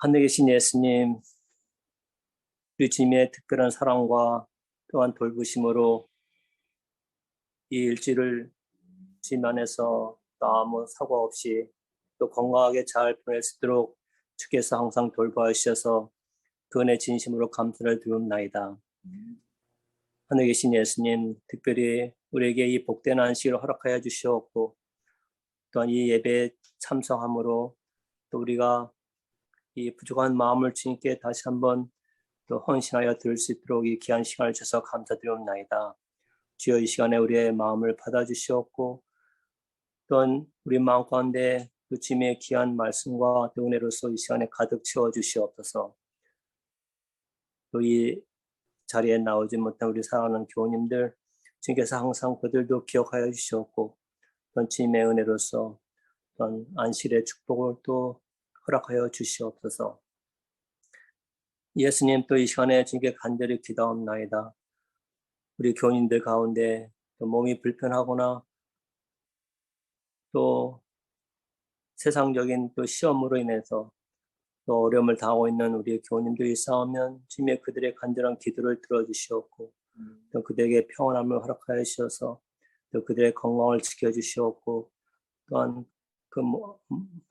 하늘에 계신 예수님, 우리 주님의 특별한 사랑과 또한 돌보심으로 이 일주일을 주님 안에서 아무 사고 없이 또 건강하게 잘 보낼 수 있도록 주께서 항상 돌보아 주셔서 그 은혜 진심으로 감사를 드립나이다. 하늘에 계신 예수님, 특별히 우리에게 이 복된 안식을 허락하여 주시옵고 또한 이 예배에 참석함으로 또 우리가 이 부족한 마음을 주님께 다시 한번 또 헌신하여 드릴 수 있도록 이 귀한 시간을 주셔서 감사드립나이다. 주여 이 시간에 우리의 마음을 받아주시옵고 또한 우리 마음 가운데 그 주님의 귀한 말씀과 또 은혜로서 이 시간에 가득 채워주시옵소서. 또 이 자리에 나오지 못한 우리 사랑하는 교우님들 주님께서 항상 그들도 기억하여 주시옵고 또한 주님의 은혜로서 또한 안식일의 축복을 또 허락하여 주시옵소서. 예수님 또 이 시간에 주님께 간절히 기도합나이다. 우리 교인들 가운데 또 몸이 불편하거나 또 세상적인 또 시험으로 인해서 또 어려움을 당하고 있는 우리 교인들이 있사오면 주님의 그들의 간절한 기도를 들어주시옵고 또 그들에게 평안함을 허락하여 주셔서 또 그들의 건강을 지켜주시옵고 또한 그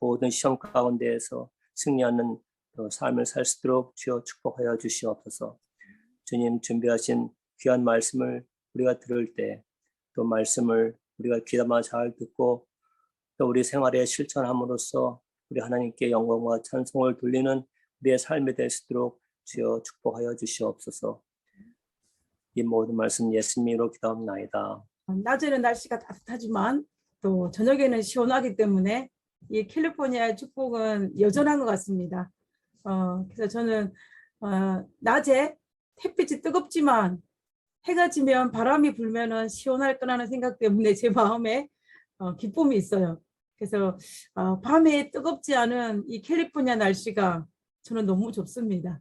모든 시험 가운데에서 승리하는 삶을 살 수 있도록 주여 축복하여 주시옵소서. 주님 준비하신 귀한 말씀을 우리가 들을 때 또 말씀을 우리가 귀담아 잘 듣고 또 우리 생활에 실천함으로써 우리 하나님께 영광과 찬송을 돌리는 우리의 삶이 될 수 있도록 주여 축복하여 주시옵소서. 이 모든 말씀 예수님으로 기도합나이다. 낮에는 날씨가 따뜻하지만 또 저녁에는 시원하기 때문에 이 캘리포니아의 축복은 여전한 것 같습니다. 그래서 저는 낮에 햇빛이 뜨겁지만 해가 지면 바람이 불면은 시원할 거라는 생각 때문에 제 마음에 기쁨이 있어요. 그래서 밤에 뜨겁지 않은 이 캘리포니아 날씨가 저는 너무 좋습니다.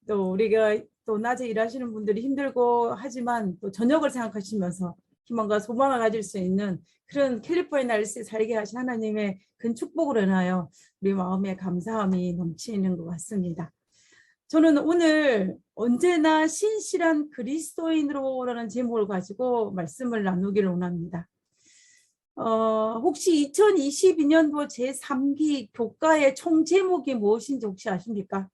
또 우리가 또 낮에 일하시는 분들이 힘들고 하지만 또 저녁을 생각하시면서 희망과 소망을 가질 수 있는 그런 캘리포니아 날씨에 살게 하신 하나님의 큰 축복으로 인하여 우리 마음에 감사함이 넘치는 것 같습니다. 저는 오늘 언제나 신실한 그리스도인으로라는 제목을 가지고 말씀을 나누기를 원합니다. 혹시 2022년도 제3기 교과의 총 제목이 무엇인지 혹시 아십니까?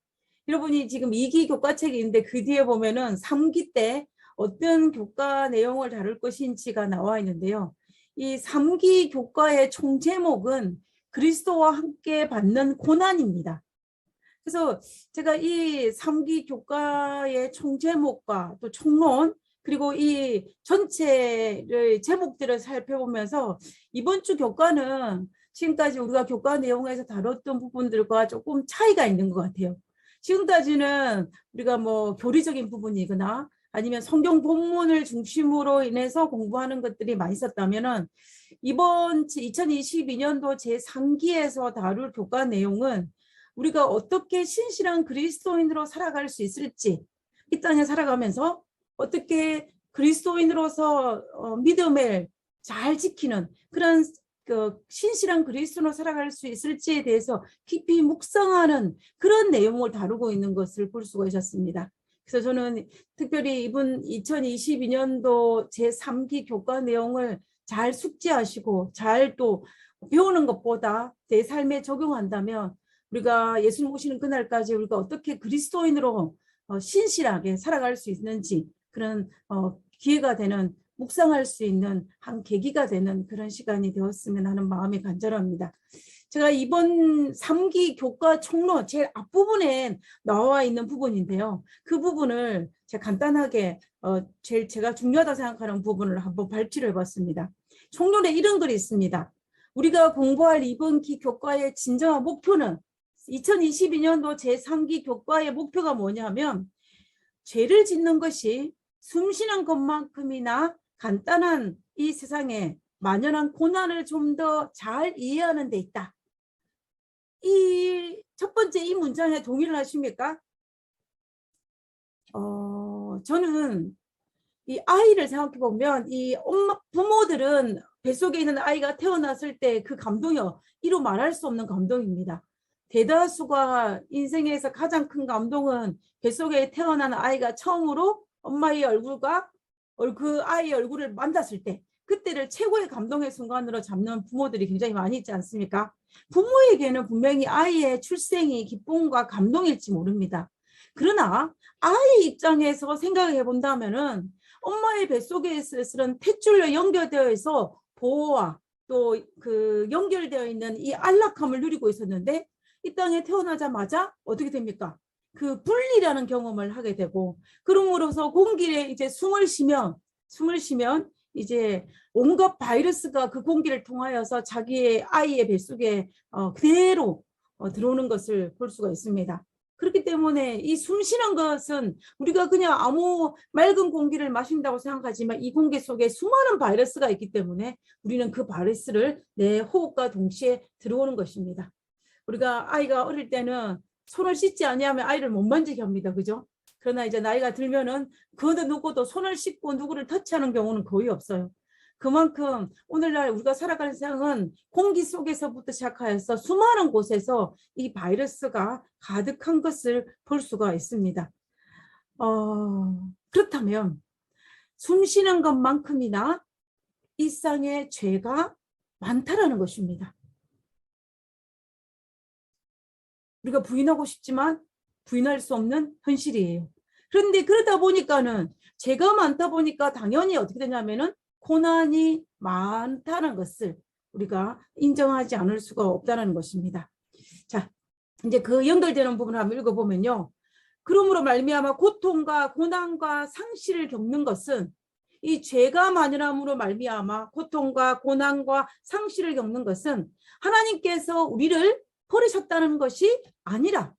여러분이 지금 2기 교과책이 있는데 그 뒤에 보면은 3기 때 어떤 교과 내용을 다룰 것인지가 나와 있는데요. 이 3기 교과의 총 제목은 그리스도와 함께 받는 고난입니다. 그래서 제가 이 3기 교과의 총 제목과 또 총론 그리고 이 전체의 제목들을 살펴보면서 이번 주 교과는 지금까지 우리가 교과 내용에서 다뤘던 부분들과 조금 차이가 있는 것 같아요. 지금까지는 우리가 뭐 교리적인 부분이거나 아니면 성경 본문을 중심으로 인해서 공부하는 것들이 많이 있었다면은 이번 2022년도 제3기에서 다룰 교과 내용은 우리가 어떻게 신실한 그리스도인으로 살아갈 수 있을지, 이 땅에 살아가면서 어떻게 그리스도인으로서 믿음을 잘 지키는 그런 신실한 그리스도인으로 살아갈 수 있을지에 대해서 깊이 묵상하는 그런 내용을 다루고 있는 것을 볼 수가 있었습니다. 그래서 저는 특별히 이번 2022년도 제3기 교과 내용을 잘 숙지하시고 잘 또 배우는 것보다 내 삶에 적용한다면 우리가 예수님 오시는 그날까지 우리가 어떻게 그리스도인으로 신실하게 살아갈 수 있는지 그런 기회가 되는 묵상할 수 있는 한 계기가 되는 그런 시간이 되었으면 하는 마음이 간절합니다. 제가 이번 3기 교과 총론 제일 앞부분에 나와 있는 부분인데요. 그 부분을 제가 간단하게 제일 제가 중요하다고 생각하는 부분을 한번 발표를 해봤습니다. 총론에 이런 글이 있습니다. 우리가 공부할 이번 기 교과의 진정한 목표는 2022년도 제3기 교과의 목표가 뭐냐면 죄를 짓는 것이 숨쉬는 것만큼이나 간단한 이 세상에 만연한 고난을 좀 더 잘 이해하는 데 있다. 이 첫 번째 이 문장에 동의를 하십니까? 저는 이 아이를 생각해 보면 이 부모들은 뱃속에 있는 아이가 태어났을 때 그 감동이 이루 말할 수 없는 감동입니다. 대다수가 인생에서 가장 큰 감동은 뱃속에 태어난 아이가 처음으로 엄마의 얼굴과 그 아이의 얼굴을 만났을 때, 그때를 최고의 감동의 순간으로 잡는 부모들이 굉장히 많이 있지 않습니까? 부모에게는 분명히 아이의 출생이 기쁨과 감동일지 모릅니다. 그러나 아이 입장에서 생각해 본다면은 엄마의 뱃속에 있는 탯줄로 연결되어 있어 보호와 또 그 연결되어 있는 이 안락함을 누리고 있었는데, 이 땅에 태어나자마자 어떻게 됩니까? 그 분리라는 경험을 하게 되고, 그러므로서 공기에 이제 숨을 쉬면 이제 온갖 바이러스가 그 공기를 통하여서 자기의 아이의 뱃속에 그대로 들어오는 것을 볼 수가 있습니다. 그렇기 때문에 이 숨쉬는 것은 우리가 그냥 아무 맑은 공기를 마신다고 생각하지만 이 공기 속에 수많은 바이러스가 있기 때문에 우리는 그 바이러스를 내 호흡과 동시에 들어오는 것입니다. 우리가 아이가 어릴 때는 손을 씻지 아니하면 아이를 못 만지게 합니다. 그죠? 그러나 이제 나이가 들면은 그 누구도 손을 씻고 누구를 터치하는 경우는 거의 없어요. 그만큼 오늘날 우리가 살아가는 세상은 공기 속에서부터 시작하여서 수많은 곳에서 이 바이러스가 가득한 것을 볼 수가 있습니다. 그렇다면 숨 쉬는 것만큼이나 일상의 죄가 많다라는 것입니다. 우리가 부인하고 싶지만 부인할 수 없는 현실이에요. 그런데 그러다 보니까는 죄가 많다 보니까 당연히 어떻게 되냐면은 고난이 많다는 것을 우리가 인정하지 않을 수가 없다는 것입니다. 자, 이제 그 연결되는 부분을 한번 읽어보면요. 그러므로 말미암아 고통과 고난과 상실을 겪는 것은, 이 죄가 많으므로 말미암아 고통과 고난과 상실을 겪는 것은 하나님께서 우리를 버리셨다는 것이 아니라,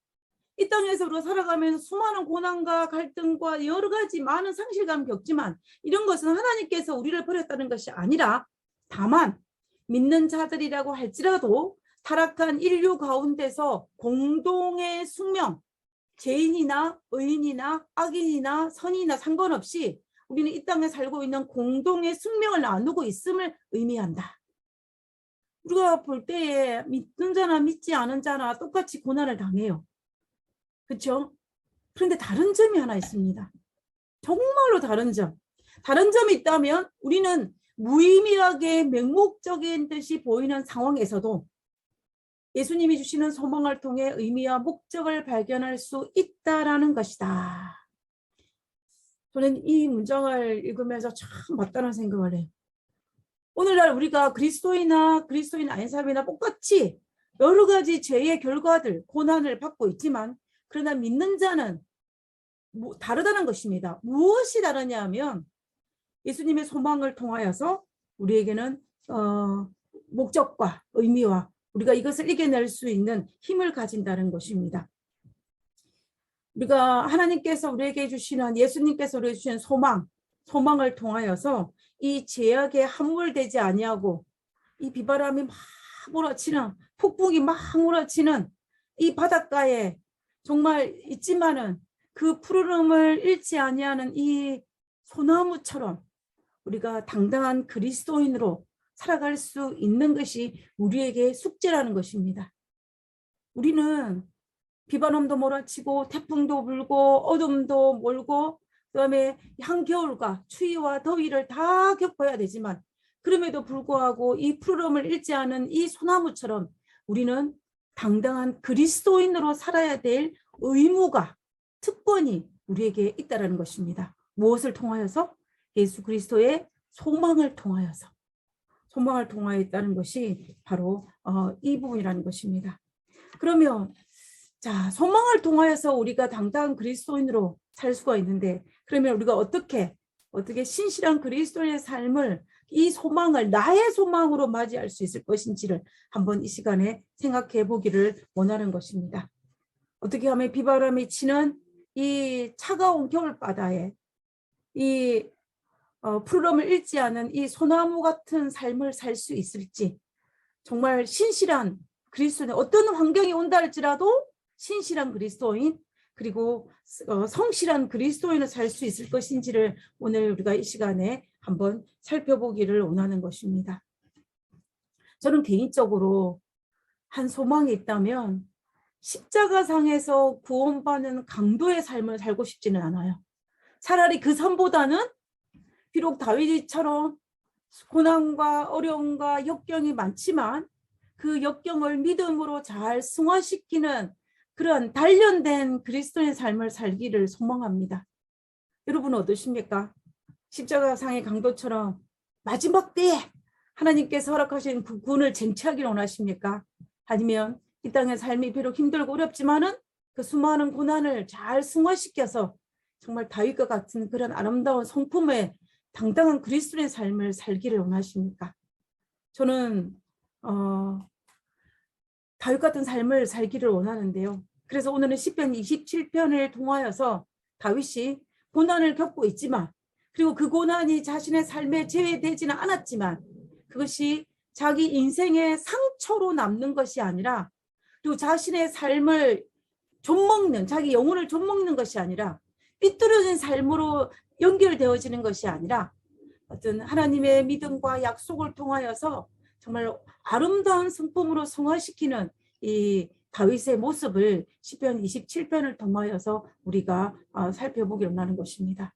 이 땅에서 우리가 살아가면서 수많은 고난과 갈등과 여러 가지 많은 상실감을 겪지만 이런 것은 하나님께서 우리를 버렸다는 것이 아니라, 다만 믿는 자들이라고 할지라도 타락한 인류 가운데서 공동의 숙명, 죄인이나 의인이나 악인이나 선인이나 상관없이 우리는 이 땅에 살고 있는 공동의 숙명을 나누고 있음을 의미한다. 우리가 볼 때에 믿는 자나 믿지 않은 자나 똑같이 고난을 당해요. 그렇죠? 그런데 다른 점이 하나 있습니다. 정말로 다른 점. 다른 점이 있다면 우리는 무의미하게 맹목적인 듯이 보이는 상황에서도 예수님이 주시는 소망을 통해 의미와 목적을 발견할 수 있다라는 것이다. 저는 이 문장을 읽으면서 참 맞다는 생각을 해요. 오늘날 우리가 그리스도인이나 그리스도인 아닌 사람이나 똑같이 여러 가지 죄의 결과들, 고난을 받고 있지만, 그러나 믿는 자는 다르다는 것입니다. 무엇이 다르냐 하면 예수님의 소망을 통하여서 우리에게는 목적과 의미와 우리가 이것을 이겨낼 수 있는 힘을 가진다는 것입니다. 우리가 하나님께서 우리에게 주시는, 예수님께서 우리에게 주시는 소망을 통하여서 이 죄악에 함몰되지 아니하고 이 비바람이 막 몰아치는, 폭풍이 막 몰아치는 이 바닷가에 정말 있지만은 그 푸르름을 잃지 아니하는 이 소나무처럼 우리가 당당한 그리스도인으로 살아갈 수 있는 것이 우리에게 숙제라는 것입니다. 우리는 비바람도 몰아치고 태풍도 불고 어둠도 몰고 그다음에 한겨울과 추위와 더위를 다 겪어야 되지만, 그럼에도 불구하고 이 푸르름을 잃지 않은 이 소나무처럼 우리는 당당한 그리스도인으로 살아야 될 의무가, 특권이 우리에게 있다는 것입니다. 무엇을 통하여서? 예수 그리스도의 소망을 통하여서. 소망을 통하여 있다는 것이 바로 이 부분이라는 것입니다. 그러면 자, 소망을 통하여서 우리가 당당한 그리스도인으로 살 수가 있는데, 그러면 우리가 어떻게 신실한 그리스도인의 삶을, 이 소망을 나의 소망으로 맞이할 수 있을 것인지를 한번 이 시간에 생각해 보기를 원하는 것입니다. 어떻게 하면 비바람이 치는 이 차가운 겨울바다에 이 푸르름을 잃지 않은 이 소나무 같은 삶을 살 수 있을지, 정말 신실한 그리스도인, 어떤 환경이 온다 할지라도 신실한 그리스도인, 그리고 성실한 그리스도인을 살 수 있을 것인지를 오늘 우리가 이 시간에 한번 살펴보기를 원하는 것입니다. 저는 개인적으로 한 소망이 있다면 십자가상에서 구원받는 강도의 삶을 살고 싶지는 않아요. 차라리 그 삶보다는 비록 다윗처럼 고난과 어려움과 역경이 많지만 그 역경을 믿음으로 잘 승화시키는 그런 단련된 그리스도의 삶을 살기를 소망합니다. 여러분은 어떠십니까? 십자가상의 강도처럼 마지막 때에 하나님께서 허락하신 그 구원을 쟁취하기를 원하십니까? 아니면 이 땅의 삶이 비록 힘들고 어렵지만은 그 수많은 고난을 잘 승화시켜서 정말 다윗과 같은 그런 아름다운 성품의 당당한 그리스도의 삶을 살기를 원하십니까? 저는 다윗 같은 삶을 살기를 원하는데요. 그래서 오늘은 시편 27편을 통하여서 다윗이 고난을 겪고 있지만, 그리고 그 고난이 자신의 삶에 제외되지는 않았지만 그것이 자기 인생의 상처로 남는 것이 아니라, 또 자신의 삶을 좀먹는, 자기 영혼을 좀먹는 것이 아니라 삐뚤어진 삶으로 연결되어지는 것이 아니라 어떤 하나님의 믿음과 약속을 통하여서 정말 아름다운 성품으로 승화시키는 이 다윗의 모습을 시편 27편을 통하여서 우리가 살펴보기로 하는 것입니다.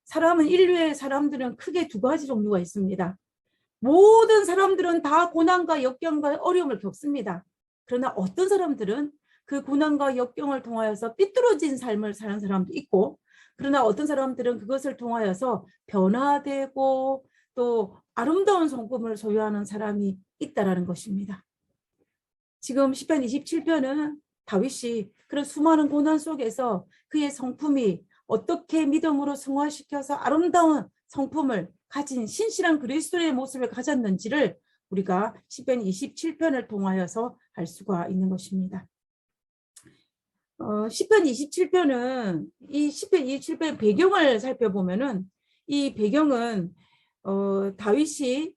사람은, 인류의 사람들은 크게 두 가지 종류가 있습니다. 모든 사람들은 다 고난과 역경과 어려움을 겪습니다. 그러나 어떤 사람들은 그 고난과 역경을 통하여서 삐뚤어진 삶을 사는 사람도 있고, 그러나 어떤 사람들은 그것을 통하여서 변화되고 또 아름다운 성품을 소유하는 사람이 있다라는 것입니다. 지금 시편 27편은 다윗이 그런 수많은 고난 속에서 그의 성품이 어떻게 믿음으로 승화시켜서 아름다운 성품을 가진 신실한 그리스도의 모습을 가졌는지를 우리가 시편 27편을 통하여서 알 수가 있는 것입니다. 시편 27편은 이 시편 27편의 배경을 살펴보면은, 이 배경은 다윗이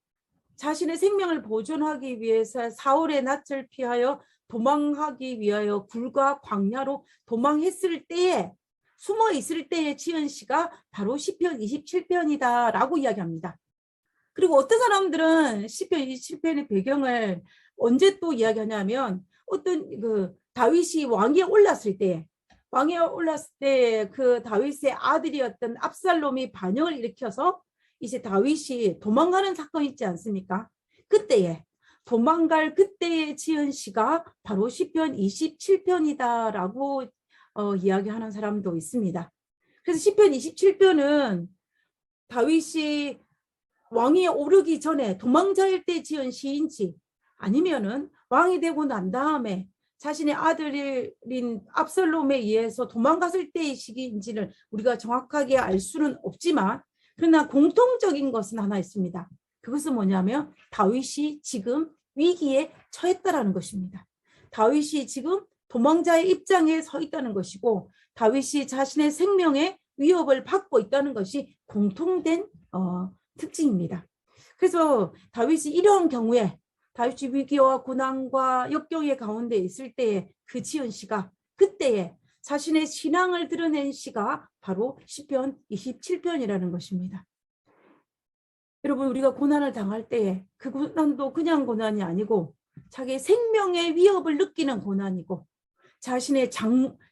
자신의 생명을 보존하기 위해서 사울의 낯을 피하여 도망하기 위하여 굴과 광야로 도망했을 때에, 숨어 있을 때에 지은 시가 바로 시편 27편이다라고 이야기합니다. 그리고 어떤 사람들은 시편 27편의 배경을 언제 또 이야기하냐면, 어떤 그 다윗이 왕위에 올랐을 때 그 다윗의 아들이었던 압살롬이 반역을 일으켜서 이제 다윗이 도망가는 사건이 있지 않습니까? 그때에 도망갈 그때에 지은 시가 바로 시편 27편이다라고 이야기하는 사람도 있습니다. 그래서 시편 27편은 다윗이 왕위에 오르기 전에 도망자일 때 지은 시인지, 아니면은 왕이 되고 난 다음에 자신의 아들인 압살롬에 의해서 도망갔을 때의 시기인지를 우리가 정확하게 알 수는 없지만, 그러나 공통적인 것은 하나 있습니다. 그것은 뭐냐면 다윗이 지금 위기에 처했다라는 것입니다. 다윗이 지금 도망자의 입장에 서 있다는 것이고, 다윗이 자신의 생명의 위협을 받고 있다는 것이 공통된 특징입니다. 그래서 다윗이 이러한 경우에, 다윗이 위기와 고난과 역경의 가운데 있을 때에 그 지은 시가, 그때에 자신의 신앙을 드러낸 시가 바로 시편 27편이라는 것입니다. 여러분, 우리가 고난을 당할 때에 그 고난도 그냥 고난이 아니고 자기의 생명의 위협을 느끼는 고난이고, 자신의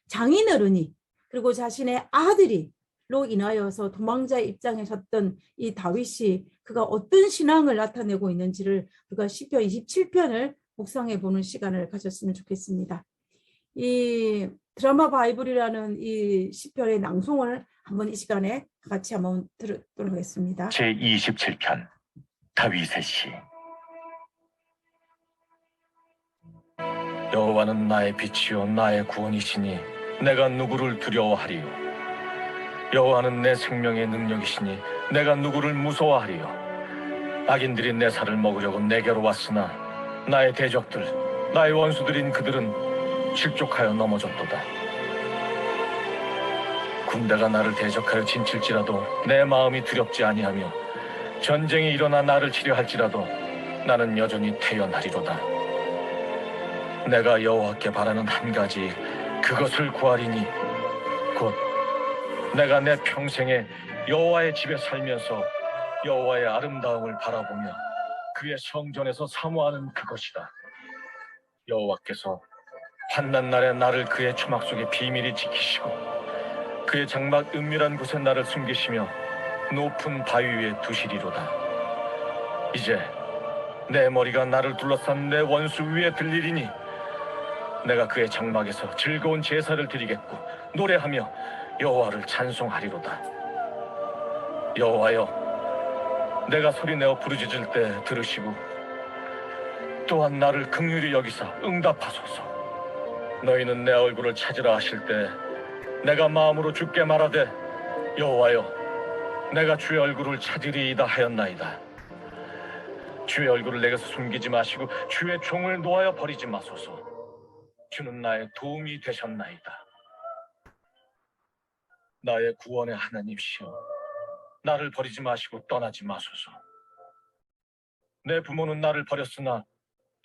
장인어른이 그리고 자신의 아들이 로 인하여서 도망자의 입장에 섰던 이 다윗이 그가 어떤 신앙을 나타내고 있는지를 우리가 시편 27편을 묵상해 보는 시간을 가졌으면 좋겠습니다. 이 드라마 바이블이라는 이 시편의 낭송을 한번 이 시간에 같이 한번 들도록 하겠습니다. 제27편 다윗의 시. 여호와는 나의 빛이요 나의 구원이시니 내가 누구를 두려워하리요. 여호와는 내 생명의 능력이시니 내가 누구를 무서워하리요. 악인들이 내 살을 먹으려고 내게로 왔으나 나의 대적들, 나의 원수들인 그들은 실족하여 넘어졌도다. 군대가 나를 대적하여 진칠지라도 내 마음이 두렵지 아니하며 전쟁이 일어나 나를 치려 할지라도 나는 여전히 태연하리로다. 내가 여호와께 바라는 한 가지, 그것을 구하리니 곧 내가 내 평생에 여호와의 집에 살면서 여호와의 아름다움을 바라보며 그의 성전에서 사모하는 그것이다. 여호와께서 환난 날에 나를 그의 초막 속에 비밀히 지키시고 그의 장막 은밀한 곳에 나를 숨기시며 높은 바위 위에 두시리로다. 이제 내 머리가 나를 둘러싼 내 원수 위에 들리리니 내가 그의 장막에서 즐거운 제사를 드리겠고 노래하며 여호와를 찬송하리로다. 여호와여, 내가 소리내어 부르짖을 때 들으시고 또한 나를 긍휼히 여기사 응답하소서. 너희는 내 얼굴을 찾으라 하실 때 내가 마음으로 주께 말하되 여호와여, 내가 주의 얼굴을 찾으리이다 하였나이다. 주의 얼굴을 내게서 숨기지 마시고 주의 종을 놓아여 버리지 마소서. 주는 나의 도움이 되셨나이다. 나의 구원의 하나님이시여, 나를 버리지 마시고 떠나지 마소서. 내 부모는 나를 버렸으나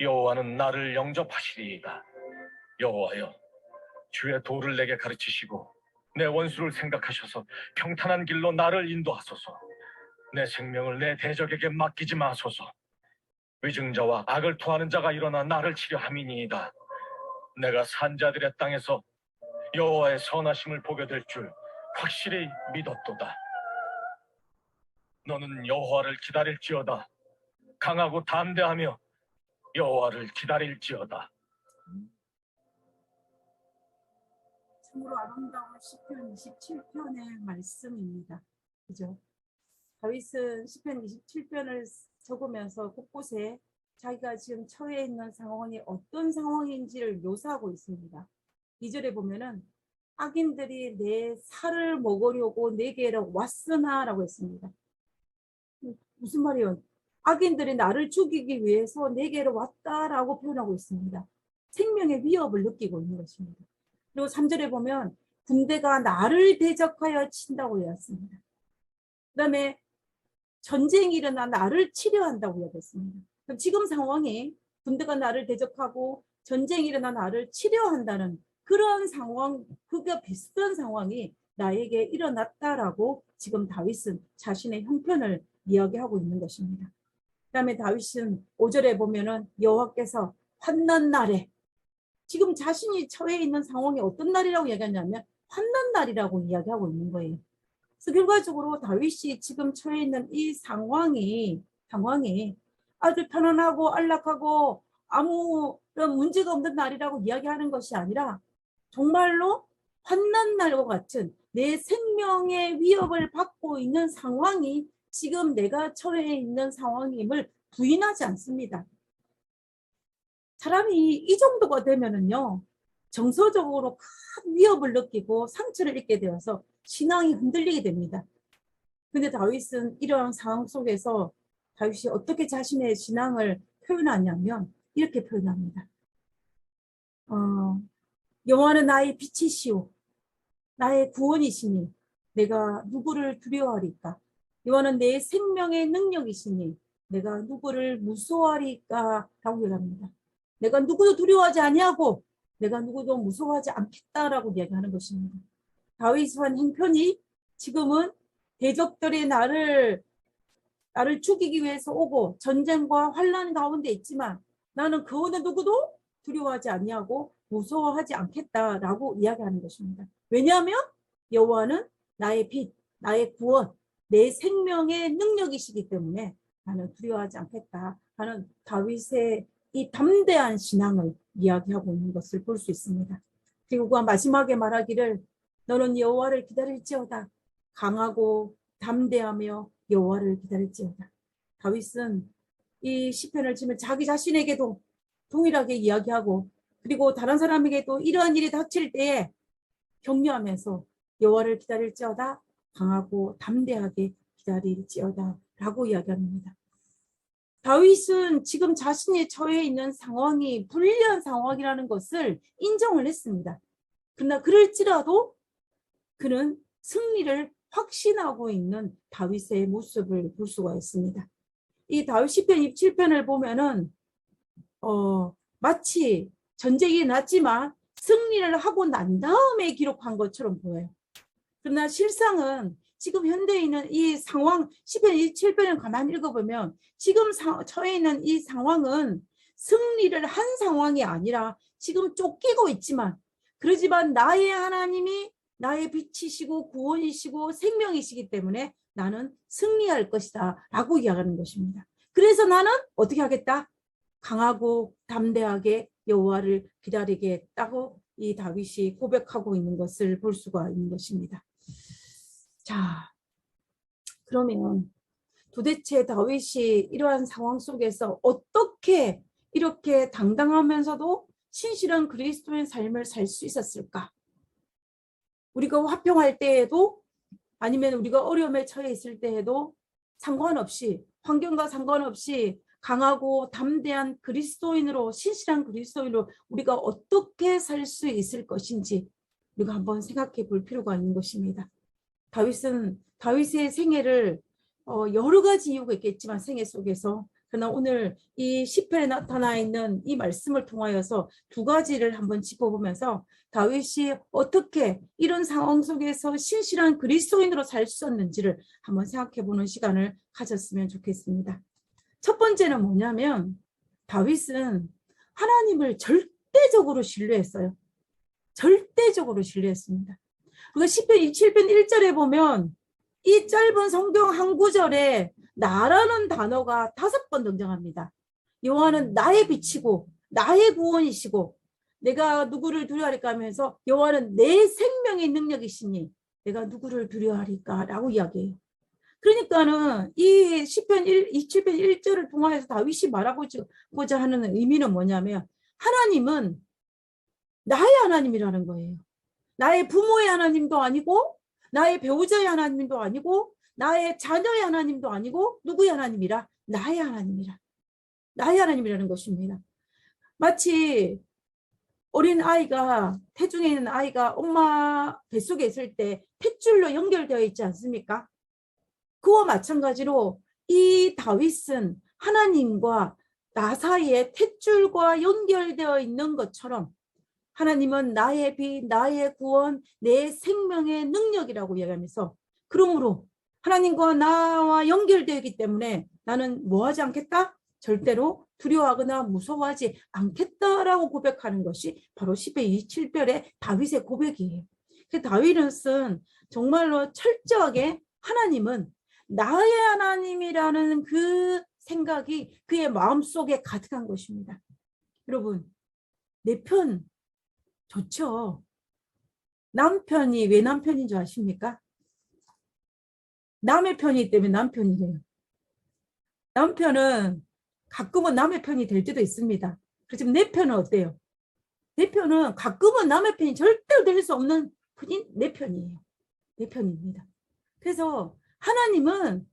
여호와는 나를 영접하시리이다. 여호와여, 주의 도를 내게 가르치시고 내 원수를 생각하셔서 평탄한 길로 나를 인도하소서. 내 생명을 내 대적에게 맡기지 마소서. 위증자와 악을 토하는 자가 일어나 나를 치려함이니이다. 내가 산자들의 땅에서 여호와의 선하심을 보게 될 줄 확실히 믿었도다. 너는 여호와를 기다릴지어다. 강하고 담대하며 여호와를 기다릴지어다. 참으로 아름다운 시편 27편의 말씀입니다. 그죠? 다윗은 시편 27편을 적으면서 곳곳에 자기가 지금 처해 있는 상황이 어떤 상황인지를 묘사하고 있습니다. 2절에 보면은 악인들이 내 살을 먹으려고 내게로 왔으나 라고 했습니다. 무슨 말이에요? 악인들이 나를 죽이기 위해서 내게로 왔다라고 표현하고 있습니다. 생명의 위협을 느끼고 있는 것입니다. 그리고 3절에 보면 군대가 나를 대적하여 친다고 이야기했습니다. 그 다음에 전쟁이 일어나 나를 치려한다고 이야기했습니다. 그럼 지금 상황이 군대가 나를 대적하고 전쟁이 일어나 나를 치려한다는 그런 상황, 그게 비슷한 상황이 나에게 일어났다라고 지금 다윗은 자신의 형편을 이야기하고 있는 것입니다. 그 다음에 다윗은 5절에 보면은 여호와께서 환난 날에, 지금 자신이 처해 있는 상황이 어떤 날이라고 이야기하냐면 환난 날이라고 이야기하고 있는 거예요. 그래서 결과적으로 다윗이 지금 처해 있는 이 상황이 아주 편안하고 안락하고 아무런 문제가 없는 날이라고 이야기하는 것이 아니라 정말로 환난 날과 같은 내 생명의 위협을 받고 있는 상황이 지금 내가 처해 있는 상황임을 부인하지 않습니다. 사람이 이 정도가 되면은요, 정서적으로 큰 위협을 느끼고 상처를 입게 되어서 신앙이 흔들리게 됩니다. 근데 다윗은 이러한 상황 속에서 다윗이 어떻게 자신의 신앙을 표현하냐면 이렇게 표현합니다. 여호와는 나의 빛이시오, 나의 구원이시니 내가 누구를 두려워하리까? 여호와는 내 생명의 능력이시니 내가 누구를 무서워하리까? 라고 얘기합니다. 내가 누구도 두려워하지 아니하고 내가 누구도 무서워하지 않겠다라고 이야기하는 것입니다. 다윗의 행편이 지금은 대적들이 나를 죽이기 위해서 오고 전쟁과 환난 가운데 있지만 나는 그 어느 누구도 두려워하지 아니하고 무서워하지 않겠다라고 이야기하는 것입니다. 왜냐하면 여호와는 나의 빛, 나의 구원, 내 생명의 능력이시기 때문에 나는 두려워하지 않겠다 하는 다윗의 이 담대한 신앙을 이야기하고 있는 것을 볼 수 있습니다. 그리고 그 마지막에 말하기를 너는 여호와를 기다릴지어다. 강하고 담대하며 여호와를 기다릴지어다. 다윗은 이 시편을 치면 자기 자신에게도 동일하게 이야기하고 그리고 다른 사람에게도 이러한 일이 닥칠 때에 격려하면서 여호와를 기다릴지어다. 강하고 담대하게 기다릴지어다 라고 이야기합니다. 다윗은 지금 자신이 처해 있는 상황이 불리한 상황이라는 것을 인정을 했습니다. 그러나 그럴지라도 그는 승리를 확신하고 있는 다윗의 모습을 볼 수가 있습니다. 이 다윗 시편 27편을 보면은 마치 전쟁이 났지만 승리를 하고 난 다음에 기록한 것처럼 보여요. 그러나 실상은 지금 현대에 있는 이 상황, 시편 27편을 가만히 읽어보면 지금 처해 있는 이 상황은 승리를 한 상황이 아니라 지금 쫓기고 있지만, 그러지만 나의 하나님이 나의 빛이시고 구원이시고 생명이시기 때문에 나는 승리할 것이다 라고 이야기하는 것입니다. 그래서 나는 어떻게 하겠다? 강하고 담대하게 여호와를 기다리겠다고 이 다윗이 고백하고 있는 것을 볼 수가 있는 것입니다. 자, 그러면 도대체 다윗이 이러한 상황 속에서 어떻게 이렇게 당당하면서도 신실한 그리스도의 삶을 살 수 있었을까? 우리가 화평할 때에도, 아니면 우리가 어려움에 처해 있을 때에도 상관없이, 환경과 상관없이 강하고 담대한 그리스도인으로, 신실한 그리스도인으로 우리가 어떻게 살 수 있을 것인지 우리가 한번 생각해 볼 필요가 있는 것입니다. 다윗의 생애를 여러 가지 이유가 있겠지만 생애 속에서, 그러나 오늘 이 시편에 나타나 있는 이 말씀을 통하여서 두 가지를 한번 짚어보면서 다윗이 어떻게 이런 상황 속에서 신실한 그리스도인으로 살 수 있었는지를 한번 생각해보는 시간을 가졌으면 좋겠습니다. 첫 번째는 뭐냐면, 다윗은 하나님을 절대적으로 신뢰했어요. 절대적으로 신뢰했습니다. 우리가 시편 27편 1절에 보면 이 짧은 성경 한 구절에 나라는 단어가 5번 등장합니다. 여호와는 나의 빛이고 나의 구원이시고 내가 누구를 두려워할까 하면서 여호와는 내 생명의 능력이시니 내가 누구를 두려워하리까 라고 이야기해요. 그러니까는 이 시편 27편 1절을 통해서 다윗이 말하고자 하는 의미는 뭐냐면, 하나님은 나의 하나님이라는 거예요. 나의 부모의 하나님도 아니고 나의 배우자의 하나님도 아니고 나의 자녀의 하나님도 아니고 누구의 하나님이라? 나의 하나님이라. 나의 하나님이라는 것입니다. 마치 어린 아이가, 태중에 있는 아이가 엄마 뱃속에 있을 때 탯줄로 연결되어 있지 않습니까? 그와 마찬가지로 이 다윗은 하나님과 나 사이에 탯줄과 연결되어 있는 것처럼 하나님은 나의 빛, 나의 구원, 내 생명의 능력이라고 이야기하면서, 그러므로 하나님과 나와 연결되어 있기 때문에 나는 뭐 하지 않겠다? 절대로 두려워하거나 무서워하지 않겠다라고 고백하는 것이 바로 시편 27편의 다윗의 고백이에요. 다윗은 정말로 철저하게 하나님은 나의 하나님이라는 그 생각이 그의 마음속에 가득한 것입니다. 여러분, 내 편 좋죠. 남편이 왜 남편인 줄 아십니까? 남의 편이기 때문에 남편이래요. 남편은 가끔은 남의 편이 될 때도 있습니다. 그렇지만 내 편은 어때요? 내 편은 가끔은 남의 편이 절대로 될 수 없는 편이 내 편이에요. 내 편입니다. 그래서 하나님은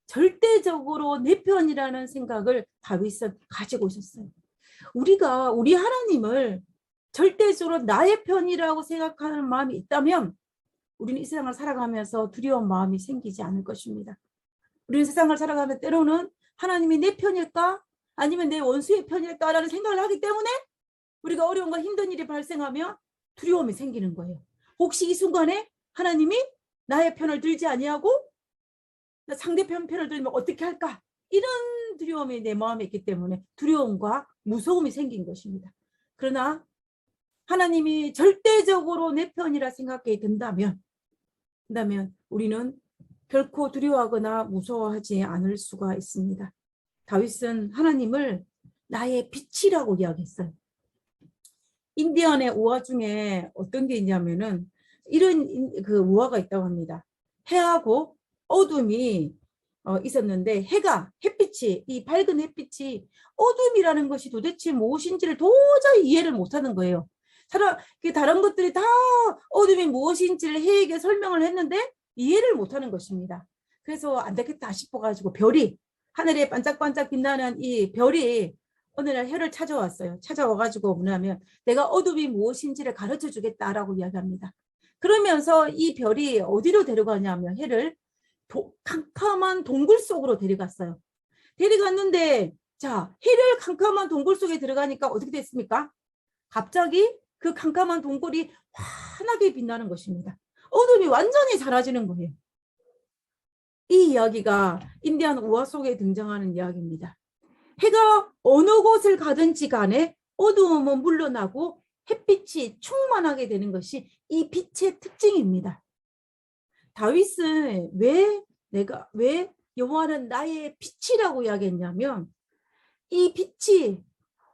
절대적으로 내 편이라는 생각을 다윗은 가지고 있었어요. 우리가 우리 하나님을 절대적으로 나의 편이라고 생각하는 마음이 있다면 우리는 이 세상을 살아가면서 두려운 마음이 생기지 않을 것입니다. 우리는 세상을 살아가면 때로는 하나님이 내 편일까? 아니면 내 원수의 편일까라는 생각을 하기 때문에 우리가 어려움과 힘든 일이 발생하면 두려움이 생기는 거예요. 혹시 이 순간에 하나님이 나의 편을 들지 아니하고 상대편 편을 들면 어떻게 할까? 이런 두려움이 내 마음에 있기 때문에 두려움과 무서움이 생긴 것입니다. 그러나 하나님이 절대적으로 내 편이라 생각이 든다면 우리는 결코 두려워하거나 무서워하지 않을 수가 있습니다. 다윗은 하나님을 나의 빛이라고 이야기했어요. 인디언의 우화 중에 어떤 게 있냐면은 이런 그 우화가 있다고 합니다. 해하고 어둠이 있었는데 햇빛이, 이 밝은 햇빛이 어둠이라는 것이 도대체 무엇인지를 도저히 이해를 못하는 거예요. 다른 것들이 다 어둠이 무엇인지를 해에게 설명을 했는데 이해를 못하는 것입니다. 그래서 안 되겠다 싶어가지고 하늘에 반짝반짝 빛나는 이 별이 어느 날 해를 찾아왔어요. 찾아와가지고 뭐냐면 내가 어둠이 무엇인지를 가르쳐 주겠다라고 이야기합니다. 그러면서 이 별이 어디로 데려가냐면 해를 캄캄한 동굴 속으로 데려갔어요. 데려갔는데 자, 해를 캄캄한 동굴 속에 들어가니까 어떻게 됐습니까? 갑자기 그 캄캄한 동굴이 환하게 빛나는 것입니다. 어둠이 완전히 사라지는 거예요. 이 이야기가 인디안 우화 속에 등장하는 이야기입니다. 해가 어느 곳을 가든지 간에 어두움은 물러나고 햇빛이 충만하게 되는 것이 이 빛의 특징입니다. 다윗은 왜 여호와는 나의 빛이라고 이야기했냐면, 이 빛이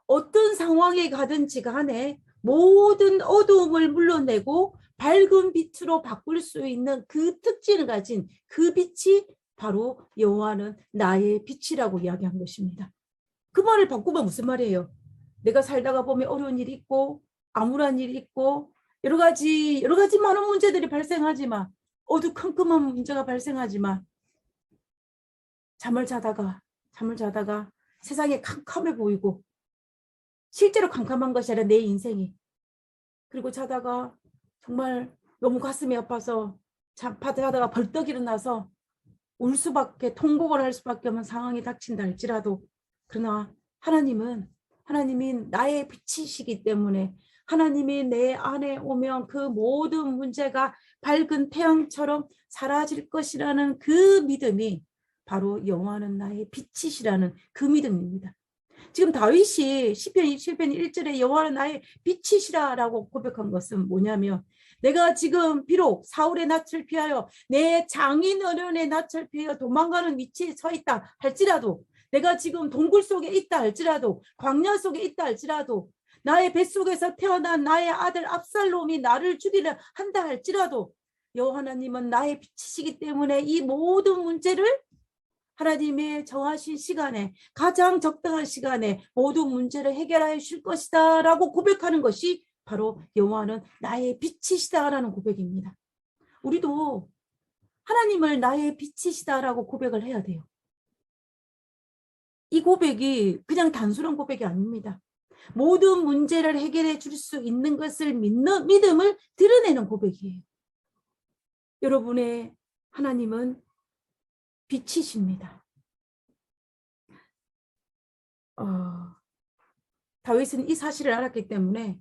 어떤 상황에 가든지 간에 모든 어두움을 물러내고 밝은 빛으로 바꿀 수 있는 그 특징을 가진 그 빛이 바로 여호와는 나의 빛이라고 이야기한 것입니다. 그 말을 바꾸면 무슨 말이에요? 내가 살다가 보면 어려운 일이 있고 암울한 일이 있고 여러 가지 많은 문제들이 발생하지만, 어두컴컴한 문제가 발생하지만 잠을 자다가 세상이 캄캄해 보이고, 실제로 캄캄한 것이 아니라 내 인생이, 그리고 자다가 정말 너무 가슴이 아파서 자다가 벌떡 일어나서 울 수밖에, 통곡을 할 수밖에 없는 상황이 닥친다 할지라도, 그러나 하나님이 나의 빛이시기 때문에 하나님이 내 안에 오면 그 모든 문제가 밝은 태양처럼 사라질 것이라는 그 믿음이 바로 여호와는 나의 빛이시라는 그 믿음입니다. 지금 다윗이 시편 1절에 여호와는 나의 빛이시라라고 고백한 것은 뭐냐면, 내가 지금 비록 사울의 낯을 피하여 내 장인 어른의 낯을 피하여 도망가는 위치에 서 있다 할지라도, 내가 지금 동굴 속에 있다 할지라도, 광야 속에 있다 할지라도, 나의 뱃속에서 태어난 나의 아들 압살롬이 나를 죽이려 한다 할지라도, 여호와 하나님은 나의 빛이시기 때문에 이 모든 문제를 하나님의 정하신 시간에, 가장 적당한 시간에 모든 문제를 해결하여 줄 것이다 라고 고백하는 것이 바로 여호와는 나의 빛이시다라는 고백입니다. 우리도 하나님을 나의 빛이시다라고 고백을 해야 돼요. 이 고백이 그냥 단순한 고백이 아닙니다. 모든 문제를 해결해 줄 수 있는 것을 믿는 믿음을 드러내는 고백이에요. 여러분의 하나님은 빛이십니다. 다윗은 이 사실을 알았기 때문에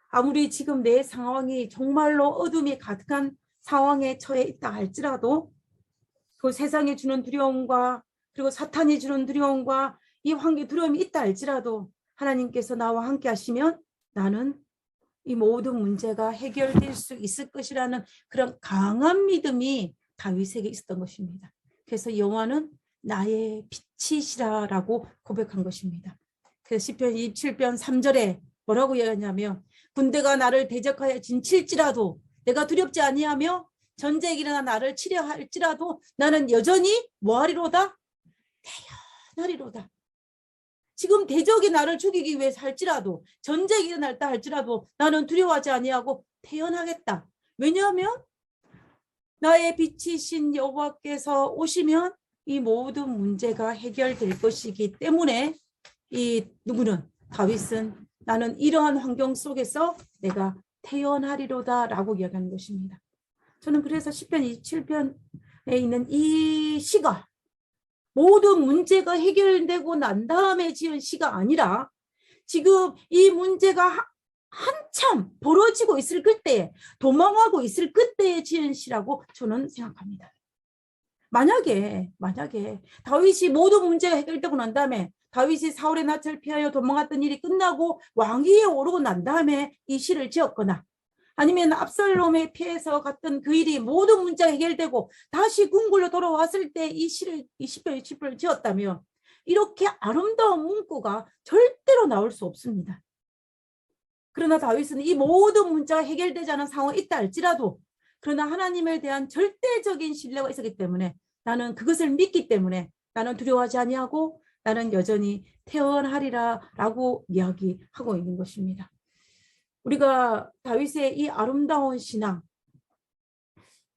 아무리 지금 내 상황이 정말로 어둠이 가득한 상황에 처해 있다 할지라도, 그 세상이 주는 두려움과 그리고 사탄이 주는 두려움과 이 환경 두려움이 있다 할지라도, 하나님께서 나와 함께 하시면 나는 이 모든 문제가 해결될 수 있을 것이라는 그런 강한 믿음이 다윗에게 있었던 것입니다. 그래서 여호와는 나의 빛이시라라고 고백한 것입니다. 그래서 시편 27편 3절에 뭐라고 이야기하냐면, 군대가 나를 대적하여 진칠지라도 내가 두렵지 아니하며 전쟁이 일어나 나를 치려 할지라도 나는 여전히 뭐하리로다? 태어나리로다. 지금 대적이 나를 죽이기 위해서 할지라도, 전쟁이 일어날다 할지라도 나는 두려워하지 아니하고 태어나겠다. 왜냐하면 나의 빛이신 여호와께서 오시면 이 모든 문제가 해결될 것이기 때문에 다윗은 나는 이러한 환경 속에서 내가 태어나리로다 라고 이야기하는 것입니다. 저는 그래서 시편 27편에 있는 이 시가 모든 문제가 해결되고 난 다음에 지은 시가 아니라, 지금 이 문제가 한참 벌어지고 있을 그때에, 도망하고 있을 그때에 지은 시라고 저는 생각합니다. 만약에 다윗이 모든 문제가 해결되고 난 다음에, 다윗이 사울의 낯을 피하여 도망갔던 일이 끝나고 왕위에 오르고 난 다음에 이 시를 지었거나, 아니면 압살롬에 피해서 갔던 그 일이 모든 문제가 해결되고 다시 궁궐로 돌아왔을 때 이 시편 20편을 지었다면, 이렇게 아름다운 문구가 절대로 나올 수 없습니다. 그러나 다윗은 이 모든 문제가 해결되지 않은 상황이 있다 할지라도, 그러나 하나님에 대한 절대적인 신뢰가 있었기 때문에, 나는 그것을 믿기 때문에 나는 두려워하지 아니하고 나는 여전히 태어나리라 라고 이야기하고 있는 것입니다. 우리가 다윗의 이 아름다운 신앙,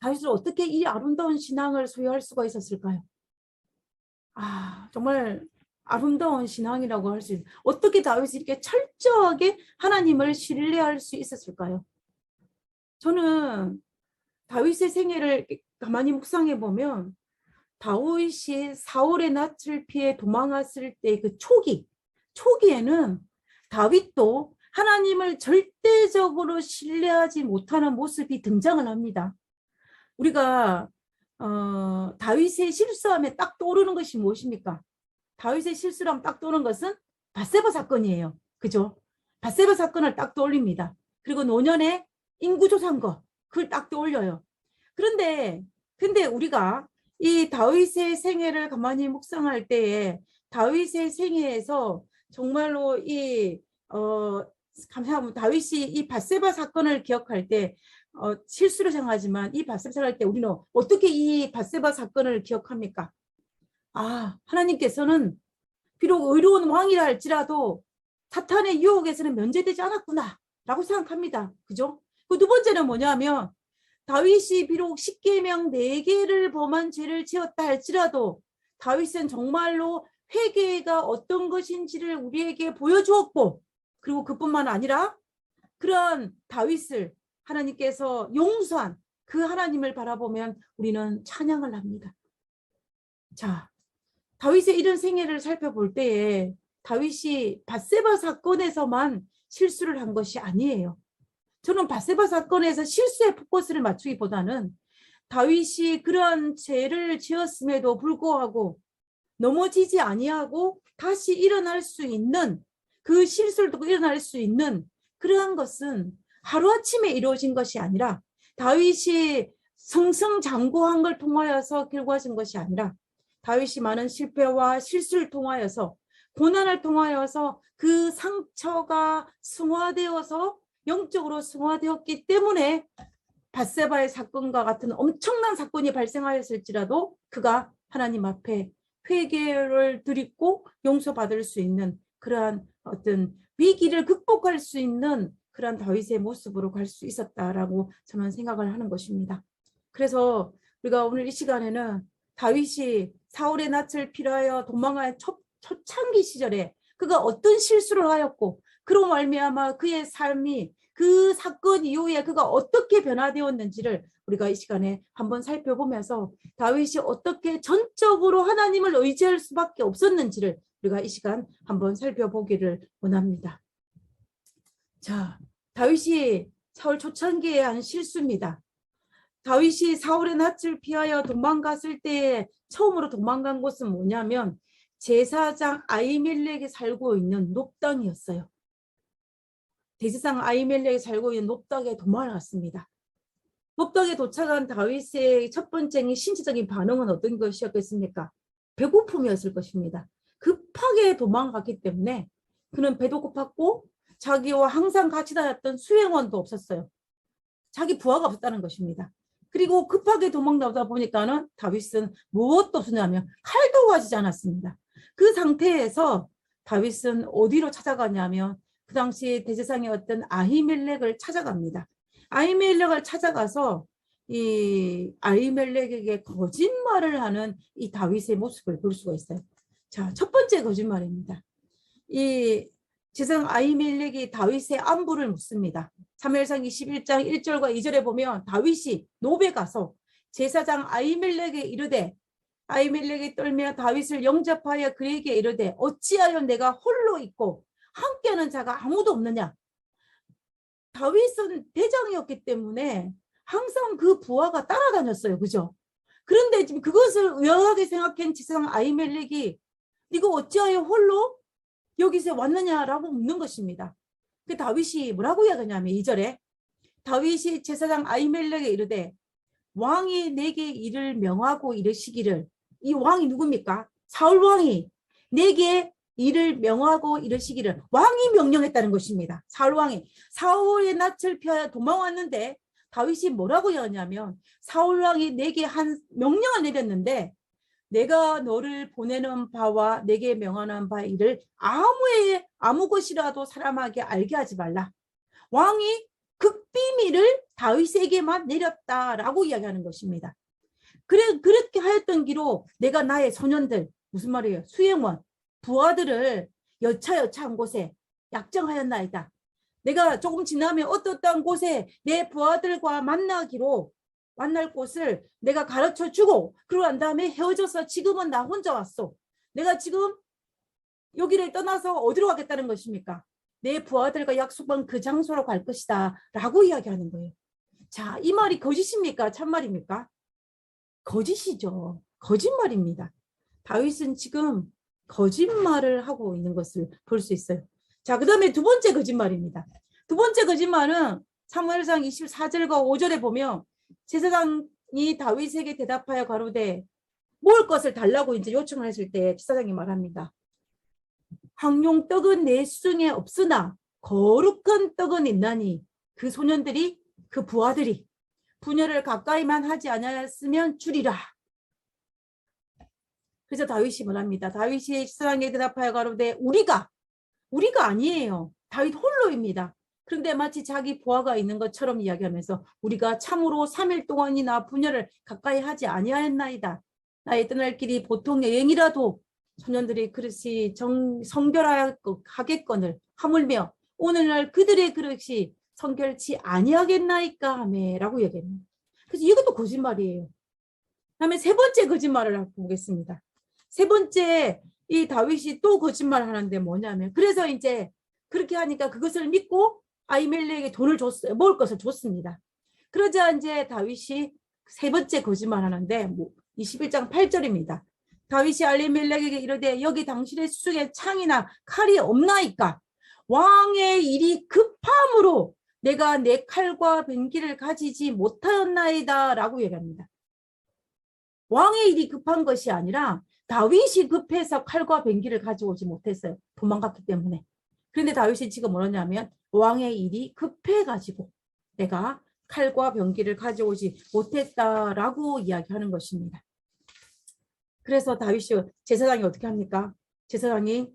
다윗은 어떻게 이 아름다운 신앙을 소유할 수가 있었을까요? 정말 아름다운 신앙이라고 할 수 있어요. 어떻게 다윗이 이렇게 철저하게 하나님을 신뢰할 수 있었을까요? 저는 다윗의 생애를 가만히 묵상해 보면, 다윗이 사울의 낯을 피해 도망갔을 때 그 초기에는 다윗도 하나님을 절대적으로 신뢰하지 못하는 모습이 등장을 합니다. 우리가 다윗의 실수함에 딱 떠오르는 것이 무엇입니까? 다윗의 실수로 딱 떠오르는 것은 밧세바 사건이에요. 그죠? 밧세바 사건을 딱 떠올립니다. 그리고 노년에 인구조사한 거, 그걸 딱 떠올려요. 근데 우리가 이 다윗의 생애를 가만히 묵상할 때에 다윗의 생애에서 정말로 감사합니다. 다윗이 이 밧세바 사건을 기억할 때 실수를 생각하지만 이 밧세바 사건을 할 때 우리는 어떻게 이 밧세바 사건을 기억합니까? 하나님께서는 비록 의로운 왕이라 할지라도 사탄의 유혹에서는 면제되지 않았구나 라고 생각합니다. 그죠? 그 두 번째는 뭐냐면 다윗이 비록 십계명 4개를 범한 죄를 지었다 할지라도 다윗은 정말로 회개가 어떤 것인지를 우리에게 보여주었고, 그리고 그뿐만 아니라 그런 다윗을 하나님께서 용서한 그 하나님을 바라보면 우리는 찬양을 합니다. 자, 다윗의 이런 생애를 살펴볼 때에 다윗이 밧세바 사건에서만 실수를 한 것이 아니에요. 저는 밧세바 사건에서 실수에 포커스를 맞추기보다는 다윗이 그러한 죄를 지었음에도 불구하고 넘어지지 아니하고 다시 일어날 수 있는, 그 실수를 듣고 일어날 수 있는 그러한 것은 하루아침에 이루어진 것이 아니라 다윗이 승승장구한 걸 통하여서 결과진 것이 아니라 다윗이 많은 실패와 실수를 통하여서, 고난을 통하여서 그 상처가 승화되어서 영적으로 승화되었기 때문에 밧세바의 사건과 같은 엄청난 사건이 발생하였을지라도 그가 하나님 앞에 회개를 드리고 용서받을 수 있는 그러한 어떤 위기를 극복할 수 있는 그러한 다윗의 모습으로 갈 수 있었다라고 저는 생각을 하는 것입니다. 그래서 우리가 오늘 이 시간에는 다윗이 사울의 낯을 피하여 도망할 초창기 시절에 그가 어떤 실수를 하였고, 그로 말미암아 그의 삶이 그 사건 이후에 그가 어떻게 변화되었는지를 우리가 이 시간에 한번 살펴보면서 다윗이 어떻게 전적으로 하나님을 의지할 수밖에 없었는지를 우리가 이 시간 한번 살펴보기를 원합니다. 자, 다윗이 사울 초창기에 한 실수입니다. 다윗이 사울의 낯을 피하여 도망갔을 때 처음으로 도망간 곳은 뭐냐면 제사장 아히멜렉이 살고 있는 놉당이었어요. 제사장 아히멜렉이 살고 있는 놉당에 도망을 갔습니다. 놉당에 도착한 다윗의 첫 번째 신체적인 반응은 어떤 것이었겠습니까? 배고픔이었을 것입니다. 급하게 도망갔기 때문에 그는 배도 고팠고 자기와 항상 같이 다녔던 수행원도 없었어요. 자기 부하가 없었다는 것입니다. 그리고 급하게 도망나오다 보니까는 다윗은 무엇도 없었냐면 칼도 가지지 않았습니다. 그 상태에서 다윗은 어디로 찾아가냐면 그 당시 대제사장이었던 아히멜렉을 찾아갑니다. 아히멜렉을 찾아가서 이 아히멜렉에게 거짓말을 하는 이 다윗의 모습을 볼 수가 있어요. 자, 첫 번째 거짓말입니다. 이 제사장 아히멜렉이 다윗의 안부를 묻습니다. 사무엘상 21장 1절과 2절에 보면 다윗이 노베 가서 제사장 아히멜렉에 이르되, 아히멜렉이 떨며 다윗을 영접하여 그에게 이르되 어찌하여 내가 홀로 있고 함께하는 자가 아무도 없느냐. 다윗은 대장이었기 때문에 항상 그 부하가 따라다녔어요. 그죠? 그런데 지금 그것을 의아하게 생각한 제사장 아히멜렉이 네가 어찌하여 홀로 여기서 왔느냐라고 묻는 것입니다. 그 다윗이 뭐라고 이야기하냐면 2절에 다윗이 제사장 아히멜렉에 이르되 왕이 내게 이를 명하고 이르시기를, 이 왕이 누굽니까? 사울 왕이 내게 이를 명하고 이르시기를, 왕이 명령했다는 것입니다. 사울 왕이 사울의 낯을 피하여 도망왔는데 다윗이 뭐라고 하냐면 사울 왕이 내게 한 명령을 내렸는데 내가 너를 보내는 바와 내게 명하는 바 이를 아무 것이라도 사람에게 알게 하지 말라. 왕이 극비밀을 다윗에게만 내렸다라고 이야기하는 것입니다. 그렇게 하였던 기로 내가 나의 소년들, 무슨 말이에요? 수행원, 부하들을 여차한 곳에 약정하였나이다. 내가 조금 지나면 어떠한 곳에 내 부하들과 만날 곳을 내가 가르쳐 주고, 그러고 난 다음에 헤어져서 지금은 나 혼자 왔어. 내가 지금 여기를 떠나서 어디로 가겠다는 것입니까? 내 부하들과 약속한 그 장소로 갈 것이다 라고 이야기하는 거예요. 자, 이 말이 거짓입니까? 참말입니까? 거짓이죠. 거짓말입니다. 다윗은 지금 거짓말을 하고 있는 것을 볼 수 있어요. 자, 그 다음에 두 번째 거짓말입니다. 두 번째 거짓말은 사무엘상 24절과 5절에 보면 제사장이 다윗에게 대답하여 가로되 먹을 것을 달라고 이제 요청을 했을 때 제사장이 말합니다. 황룡 떡은 내 수중에 없으나 거룩한 떡은 있나니 그 소년들이 그 부하들이 분열을 가까이만 하지 않았으면 주리라. 그래서 다윗이 말합니다. 다윗이 제사장에게 대답하여 가로되 우리가 아니에요. 다윗 홀로입니다. 그런데 마치 자기 부하가 있는 것처럼 이야기하면서 우리가 참으로 3일 동안이나 분열을 가까이 하지 아니하였나이다. 나의 떠날 길이 보통 여행이라도 소년들이 그릇이 성결하겠거늘 하물며 오늘날 그들의 그릇이 성결치 아니하겠나이까 하매라고 얘기합니다. 그래서 이것도 거짓말이에요. 다음에 세 번째 거짓말을 보겠습니다. 세 번째 이 다윗이 또 거짓말을 하는데 뭐냐면 그래서 이제 그렇게 하니까 그것을 믿고 아히멜렉에게 돈을 줬어요. 먹을 것을 줬습니다. 그러자 이제 다윗이 세 번째 거짓말 하는데 21장 8절입니다. 다윗이 아히멜렉에게 이르되 여기 당신의 수중에 창이나 칼이 없나이까? 왕의 일이 급함으로 내가 내 칼과 뱅기를 가지지 못하였나이다 라고 얘기합니다. 왕의 일이 급한 것이 아니라 다윗이 급해서 칼과 뱅기를 가져오지 못했어요. 도망갔기 때문에. 그런데 다윗이 지금 뭐냐면 왕의 일이 급해가지고 내가 칼과 병기를 가져오지 못했다라고 이야기하는 것입니다. 그래서 다윗이 제사장이 어떻게 합니까? 제사장이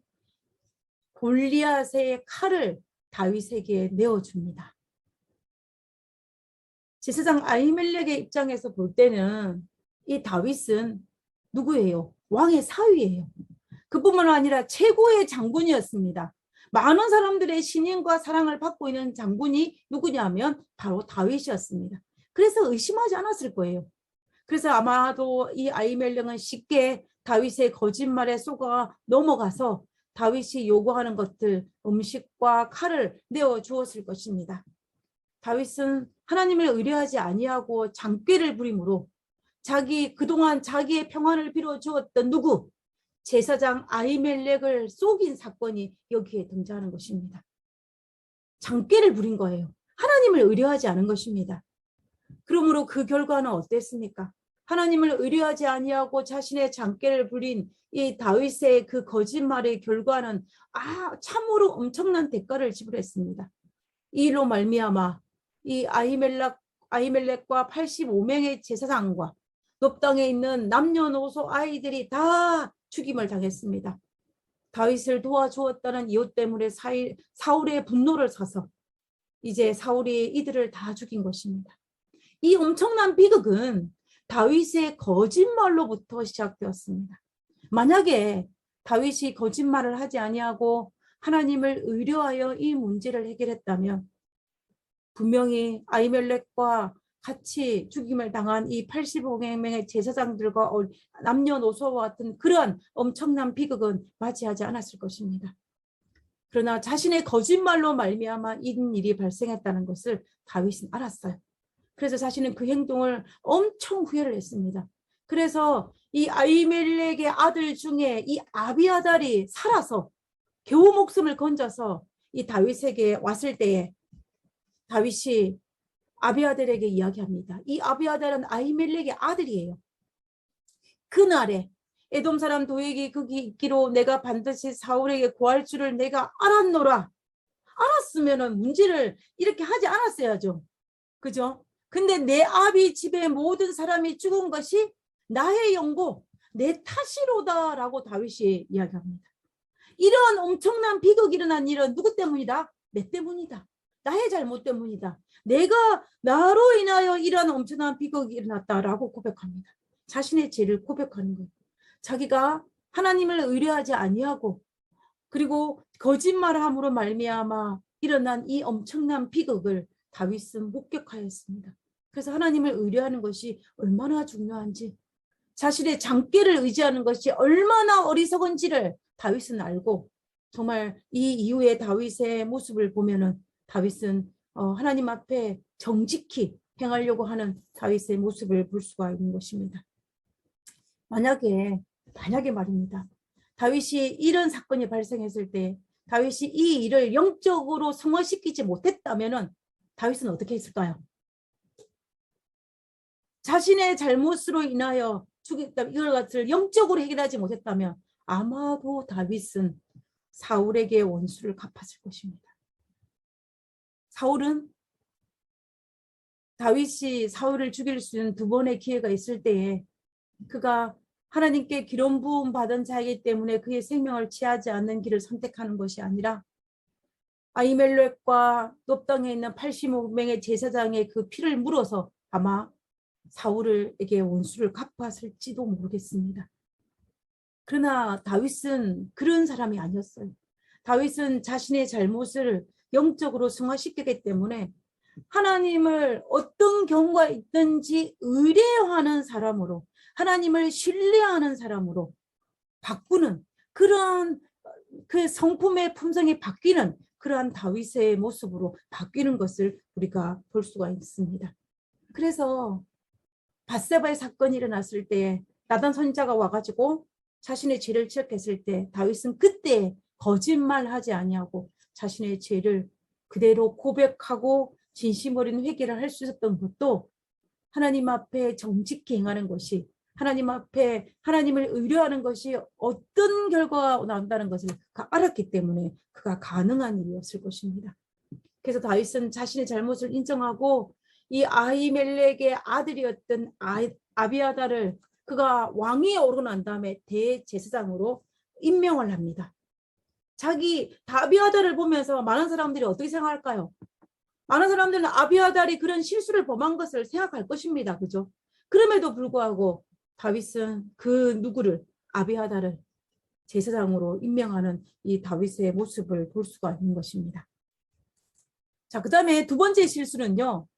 골리앗의 칼을 다윗에게 내어줍니다. 제사장 아히멜렉의 입장에서 볼 때는 이 다윗은 누구예요? 왕의 사위예요. 그뿐만 아니라 최고의 장군이었습니다. 많은 사람들의 신임과 사랑을 받고 있는 장군이 누구냐면 바로 다윗이었습니다. 그래서 의심하지 않았을 거예요. 그래서 아마도 이 아히멜렉은 쉽게 다윗의 거짓말에 속아 넘어가서 다윗이 요구하는 것들, 음식과 칼을 내어주었을 것입니다. 다윗은 하나님을 의뢰하지 아니하고 장꾀를 부림으로 그동안 자기의 평안을 빌어주었던 누구? 제사장 아히멜렉을 속인 사건이 여기에 등장하는 것입니다. 장꾀를 부린 거예요. 하나님을 의뢰하지 않은 것입니다. 그러므로 그 결과는 어땠습니까? 하나님을 의뢰하지 아니하고 자신의 장꾀를 부린 이 다윗의 그 거짓말의 결과는 참으로 엄청난 대가를 지불했습니다. 이 일로 말미암아 이 아히멜렉과 85명의 제사장과 욥 땅에 있는 남녀노소 아이들이 다 죽임을 당했습니다. 다윗을 도와주었다는 이유 때문에 사울의 분노를 사서 이제 사울이 이들을 다 죽인 것입니다. 이 엄청난 비극은 다윗의 거짓말로부터 시작되었습니다. 만약에 다윗이 거짓말을 하지 아니하고 하나님을 의뢰하여 이 문제를 해결했다면 분명히 아히멜렉과 같이 죽임을 당한 이 85명의 제사장들과 남녀노소와 같은 그러한 엄청난 비극은 맞이하지 않았을 것입니다. 그러나 자신의 거짓말로 말미암아 이런 일이 발생했다는 것을 다윗은 알았어요. 그래서 자신은 그 행동을 엄청 후회를 했습니다. 그래서 이 아히멜렉의 아들 중에 이 아비아달이 살아서 겨우 목숨을 건져서 이 다윗에게 왔을 때에 다윗이 아비아달에게 이야기합니다. 이 아비아달은 아히멜렉의 아들이에요. 그날에 에돔 사람 도액이 거기 있기로 내가 반드시 사울에게 구할 줄을 내가 알았노라. 알았으면은 문제를 이렇게 하지 않았어야죠. 그죠? 근데 내 아비 집의 모든 사람이 죽은 것이 나의 영고 내 탓이로다라고 다윗이 이야기합니다. 이런 엄청난 비극이 일어난 일은 누구 때문이다? 내 때문이다. 나의 잘못 때문이다. 내가 나로 인하여 이런 엄청난 비극이 일어났다라고 고백합니다. 자신의 죄를 고백하는 거예요. 자기가 하나님을 의뢰하지 아니하고 그리고 거짓말함으로 말미암아 일어난 이 엄청난 비극을 다윗은 목격하였습니다. 그래서 하나님을 의뢰하는 것이 얼마나 중요한지 자신의 장꾀를 의지하는 것이 얼마나 어리석은지를 다윗은 알고 정말 이 이후에 다윗의 모습을 보면은 다윗은 하나님 앞에 정직히 행하려고 하는 다윗의 모습을 볼 수가 있는 것입니다. 만약에 말입니다. 다윗이 이런 사건이 발생했을 때 다윗이 이 일을 영적으로 성화시키지 못했다면은 다윗은 어떻게 했을까요? 자신의 잘못으로 인하여 죽였다 이걸 것을 영적으로 해결하지 못했다면 아마도 다윗은 사울에게 원수를 갚았을 것입니다. 사울은 다윗이 사울을 죽일 수 있는 두 번의 기회가 있을 때에 그가 하나님께 기름 부음 받은 자이기 때문에 그의 생명을 취하지 않는 길을 선택하는 것이 아니라 아히멜렉과 놉당에 있는 85명의 제사장의 그 피를 물어서 아마 사울에게 원수를 갚았을지도 모르겠습니다. 그러나 다윗은 그런 사람이 아니었어요. 다윗은 자신의 잘못을 영적으로 승화시키기 때문에 하나님을 어떤 경우가 있든지 의뢰하는 사람으로 하나님을 신뢰하는 사람으로 바꾸는 그런 그 성품의 품성이 바뀌는 그러한 다윗의 모습으로 바뀌는 것을 우리가 볼 수가 있습니다. 그래서 밧세바의 사건이 일어났을 때 나단 선지자가 와가지고 자신의 죄를 지적했을 때 다윗은 그때 거짓말하지 아니하고 자신의 죄를 그대로 고백하고 진심 어린 회개를 할 수 있었던 것도 하나님 앞에 정직히 행하는 것이 하나님 앞에 하나님을 의뢰하는 것이 어떤 결과가 나온다는 것을 그가 알았기 때문에 그가 가능한 일이었을 것입니다. 그래서 다윗은 자신의 잘못을 인정하고 이 아히멜렉의 아들이었던 아비아다를 그가 왕위에 오르고 난 다음에 대제사장으로 임명을 합니다. 자기 아비아다를 보면서 많은 사람들이 어떻게 생각할까요? 많은 사람들은 아비아달이 그런 실수를 범한 것을 생각할 것입니다. 그죠? 그럼에도 불구하고 다윗은 그 누구를 아비아달을 제사장으로 임명하는 이 다윗의 모습을 볼 수가 있는 것입니다. 자, 그 다음에 두 번째 실수는요.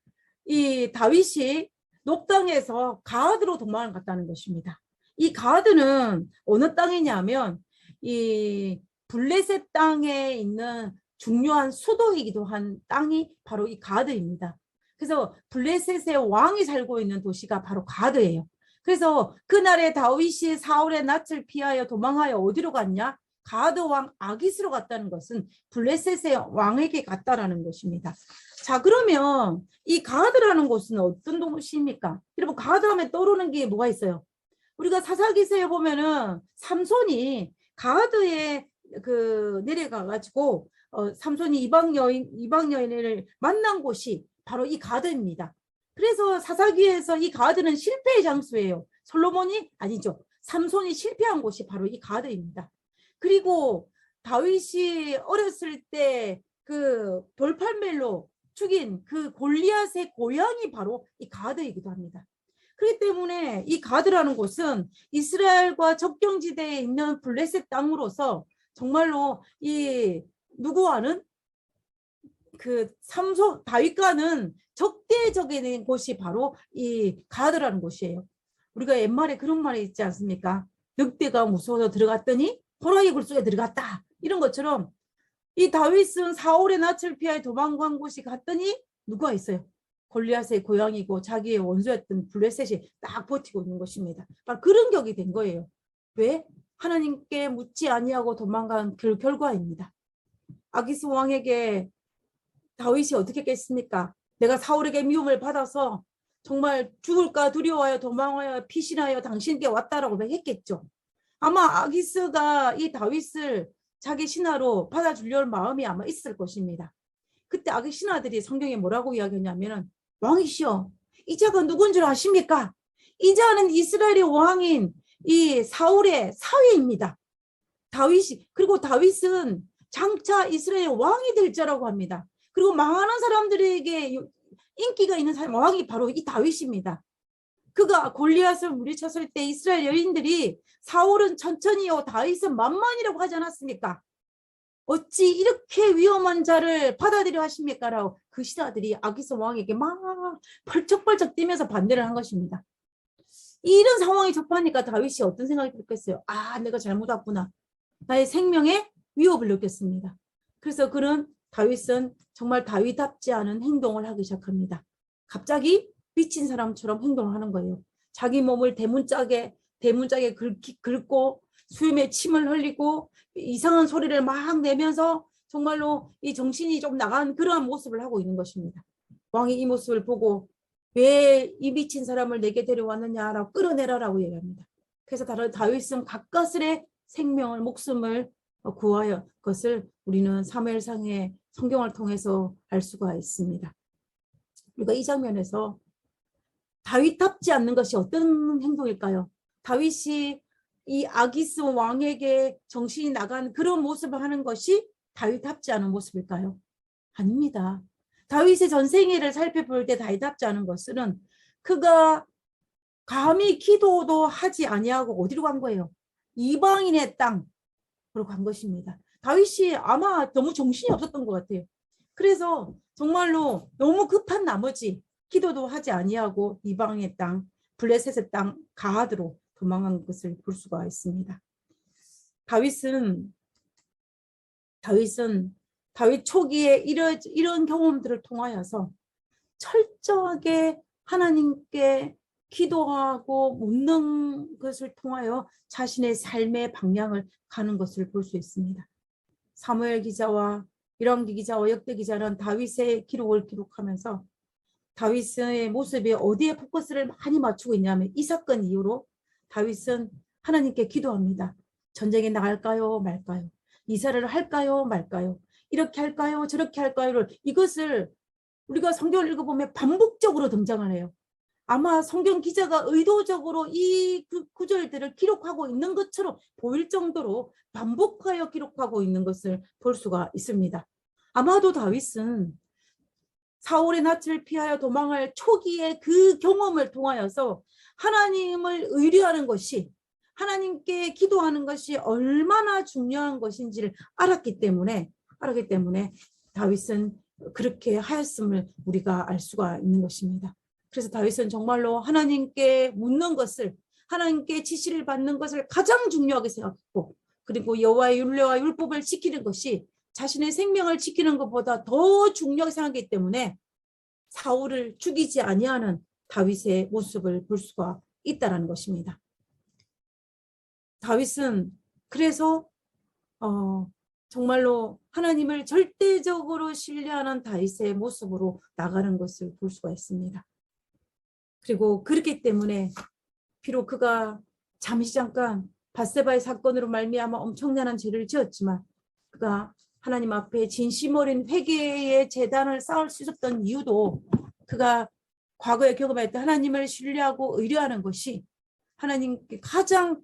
이 다윗이 녹당에서 가드로 도망을 갔다는 것입니다. 이 가드는 어느 땅이냐면 이 블레셋 땅에 있는 중요한 수도이기도 한 땅이 바로 이 가드입니다. 그래서 블레셋의 왕이 살고 있는 도시가 바로 가드예요. 그래서 그날에 다윗이 사울의 낯을 피하여 도망하여 어디로 갔냐? 가드 왕 아기스로 갔다는 것은 블레셋의 왕에게 갔다라는 것입니다. 자, 그러면 이 가드라는 곳은 어떤 도시입니까? 여러분, 가드 하면 떠오르는 게 뭐가 있어요? 우리가 사사기서에 보면은 삼손이 가드에 내려가 가지고 삼손이 이방 여인을 만난 곳이 바로 이 가드입니다. 그래서 사사기에서 이 가드는 실패의 장소예요. 솔로몬이 아니죠. 삼손이 실패한 곳이 바로 이 가드입니다. 그리고 다윗이 어렸을 때 그 돌팔멜로 죽인 그 골리앗의 고향이 바로 이 가드이기도 합니다. 그렇기 때문에 이 가드라는 곳은 이스라엘과 접경지대에 있는 블레셋 땅으로서 정말로 이 누구와는 그 다윗과는 적대적인 곳이 바로 이 가드라는 곳이에요. 우리가 옛말에 그런 말이 있지 않습니까? 늑대가 무서워서 들어갔더니 호랑이 굴속에 들어갔다. 이런 것처럼 이 다윗은 사울의 낯을 피하여 도망간 곳이 갔더니 누가 있어요? 골리앗의 고향이고 자기의 원수였던 블레셋이 딱 버티고 있는 것입니다. 그런 격이 된 거예요. 왜? 하나님께 묻지 아니하고 도망간 그 결과입니다. 아기스 왕에게 다윗이 어떻게 했겠습니까? 내가 사울에게 미움을 받아서 정말 죽을까 두려워하여 도망하여 피신하여 당신께 왔다라고 했겠죠. 아마 아기스가 이 다윗을 자기 신하로 받아주려는 마음이 아마 있을 것입니다. 그때 아기 신하들이 성경에 뭐라고 이야기했냐면은 왕이시여, 이 자가 누군 줄 아십니까? 이 자는 이스라엘의 왕인 이 사울의 사위입니다. 그리고 다윗은 장차 이스라엘 왕이 될 자라고 합니다. 그리고 많은 사람들에게 인기가 있는 왕이 바로 이 다윗입니다. 그가 골리앗을 물리쳤을 때 이스라엘 여인들이 사울은 천천히요 다윗은 만만이라고 하지 않았습니까? 어찌 이렇게 위험한 자를 받아들여 하십니까? 라고 그 신하들이 아기스 왕에게 막 펄쩍펄쩍 뛰면서 반대를 한 것입니다. 이런 상황이 접하니까 다윗이 어떤 생각이 들겠어요? 아, 내가 잘못 왔구나. 나의 생명에 위협을 느꼈습니다. 그래서 다윗은 정말 다윗답지 않은 행동을 하기 시작합니다. 갑자기 미친 사람처럼 행동을 하는 거예요. 자기 몸을 대문짝에 긁고 수염에 침을 흘리고 이상한 소리를 막 내면서 정말로 이 정신이 좀 나간 그러한 모습을 하고 있는 것입니다. 왕이 이 모습을 보고 왜 이 미친 사람을 내게 데려왔느냐라고 끌어내라라고 얘기합니다. 그래서 다윗은 가까스레 생명을 목숨을 구하여 그것을 우리는 사무엘상의 성경을 통해서 알 수가 있습니다. 우리가 이 장면에서 다윗답지 않는 것이 어떤 행동일까요? 다윗이 이 아기스 왕에게 정신이 나간 그런 모습을 하는 것이 다윗답지 않은 모습일까요? 아닙니다. 다윗의 전생애를 살펴볼 때 다윗답지 않은 것은 그가 감히 기도도 하지 아니하고 어디로 간 거예요? 이방인의 땅으로 간 것입니다. 다윗이 아마 너무 정신이 없었던 것 같아요. 그래서 정말로 너무 급한 나머지 기도도 하지 아니하고 이방의 땅, 블레셋의 땅 가하드로 도망간 것을 볼 수가 있습니다. 다윗 초기에 이런 경험들을 통하여서 철저하게 하나님께 기도하고 묻는 것을 통하여 자신의 삶의 방향을 가는 것을 볼 수 있습니다. 사무엘 기자와 열왕기 기자와 역대 기자는 다윗의 기록을 기록하면서 다윗의 모습이 어디에 포커스를 많이 맞추고 있냐면 이 사건 이후로 다윗은 하나님께 기도합니다. 전쟁에 나갈까요 말까요? 이사를 할까요 말까요? 이렇게 할까요 저렇게 할까요를 이것을 우리가 성경을 읽어보면 반복적으로 등장을 해요. 아마 성경 기자가 의도적으로 이 구절들을 기록하고 있는 것처럼 보일 정도로 반복하여 기록하고 있는 것을 볼 수가 있습니다. 아마도 다윗은 사울의 낯을 피하여 도망할 초기의 그 경험을 통하여서 하나님을 의뢰하는 것이 하나님께 기도하는 것이 얼마나 중요한 것인지를 알았기 때문에 다윗은 그렇게 하였음을 우리가 알 수가 있는 것입니다. 그래서 다윗은 정말로 하나님께 묻는 것을 하나님께 지시를 받는 것을 가장 중요하게 생각했고 그리고 여호와의 율례와 율법을 지키는 것이 자신의 생명을 지키는 것보다 더 중요하게 생각하기 때문에 사울을 죽이지 아니하는 다윗의 모습을 볼 수가 있다는 것입니다. 다윗은 그래서 정말로 하나님을 절대적으로 신뢰하는 다윗의 모습으로 나가는 것을 볼 수가 있습니다. 그리고 그렇기 때문에 비록 그가 잠시 잠깐 밧세바의 사건으로 말미암아 엄청난 죄를 지었지만 그가 하나님 앞에 진심 어린 회개의 제단을 쌓을 수 있었던 이유도 그가 과거에 경험했던 하나님을 신뢰하고 의뢰하는 것이 하나님께 가장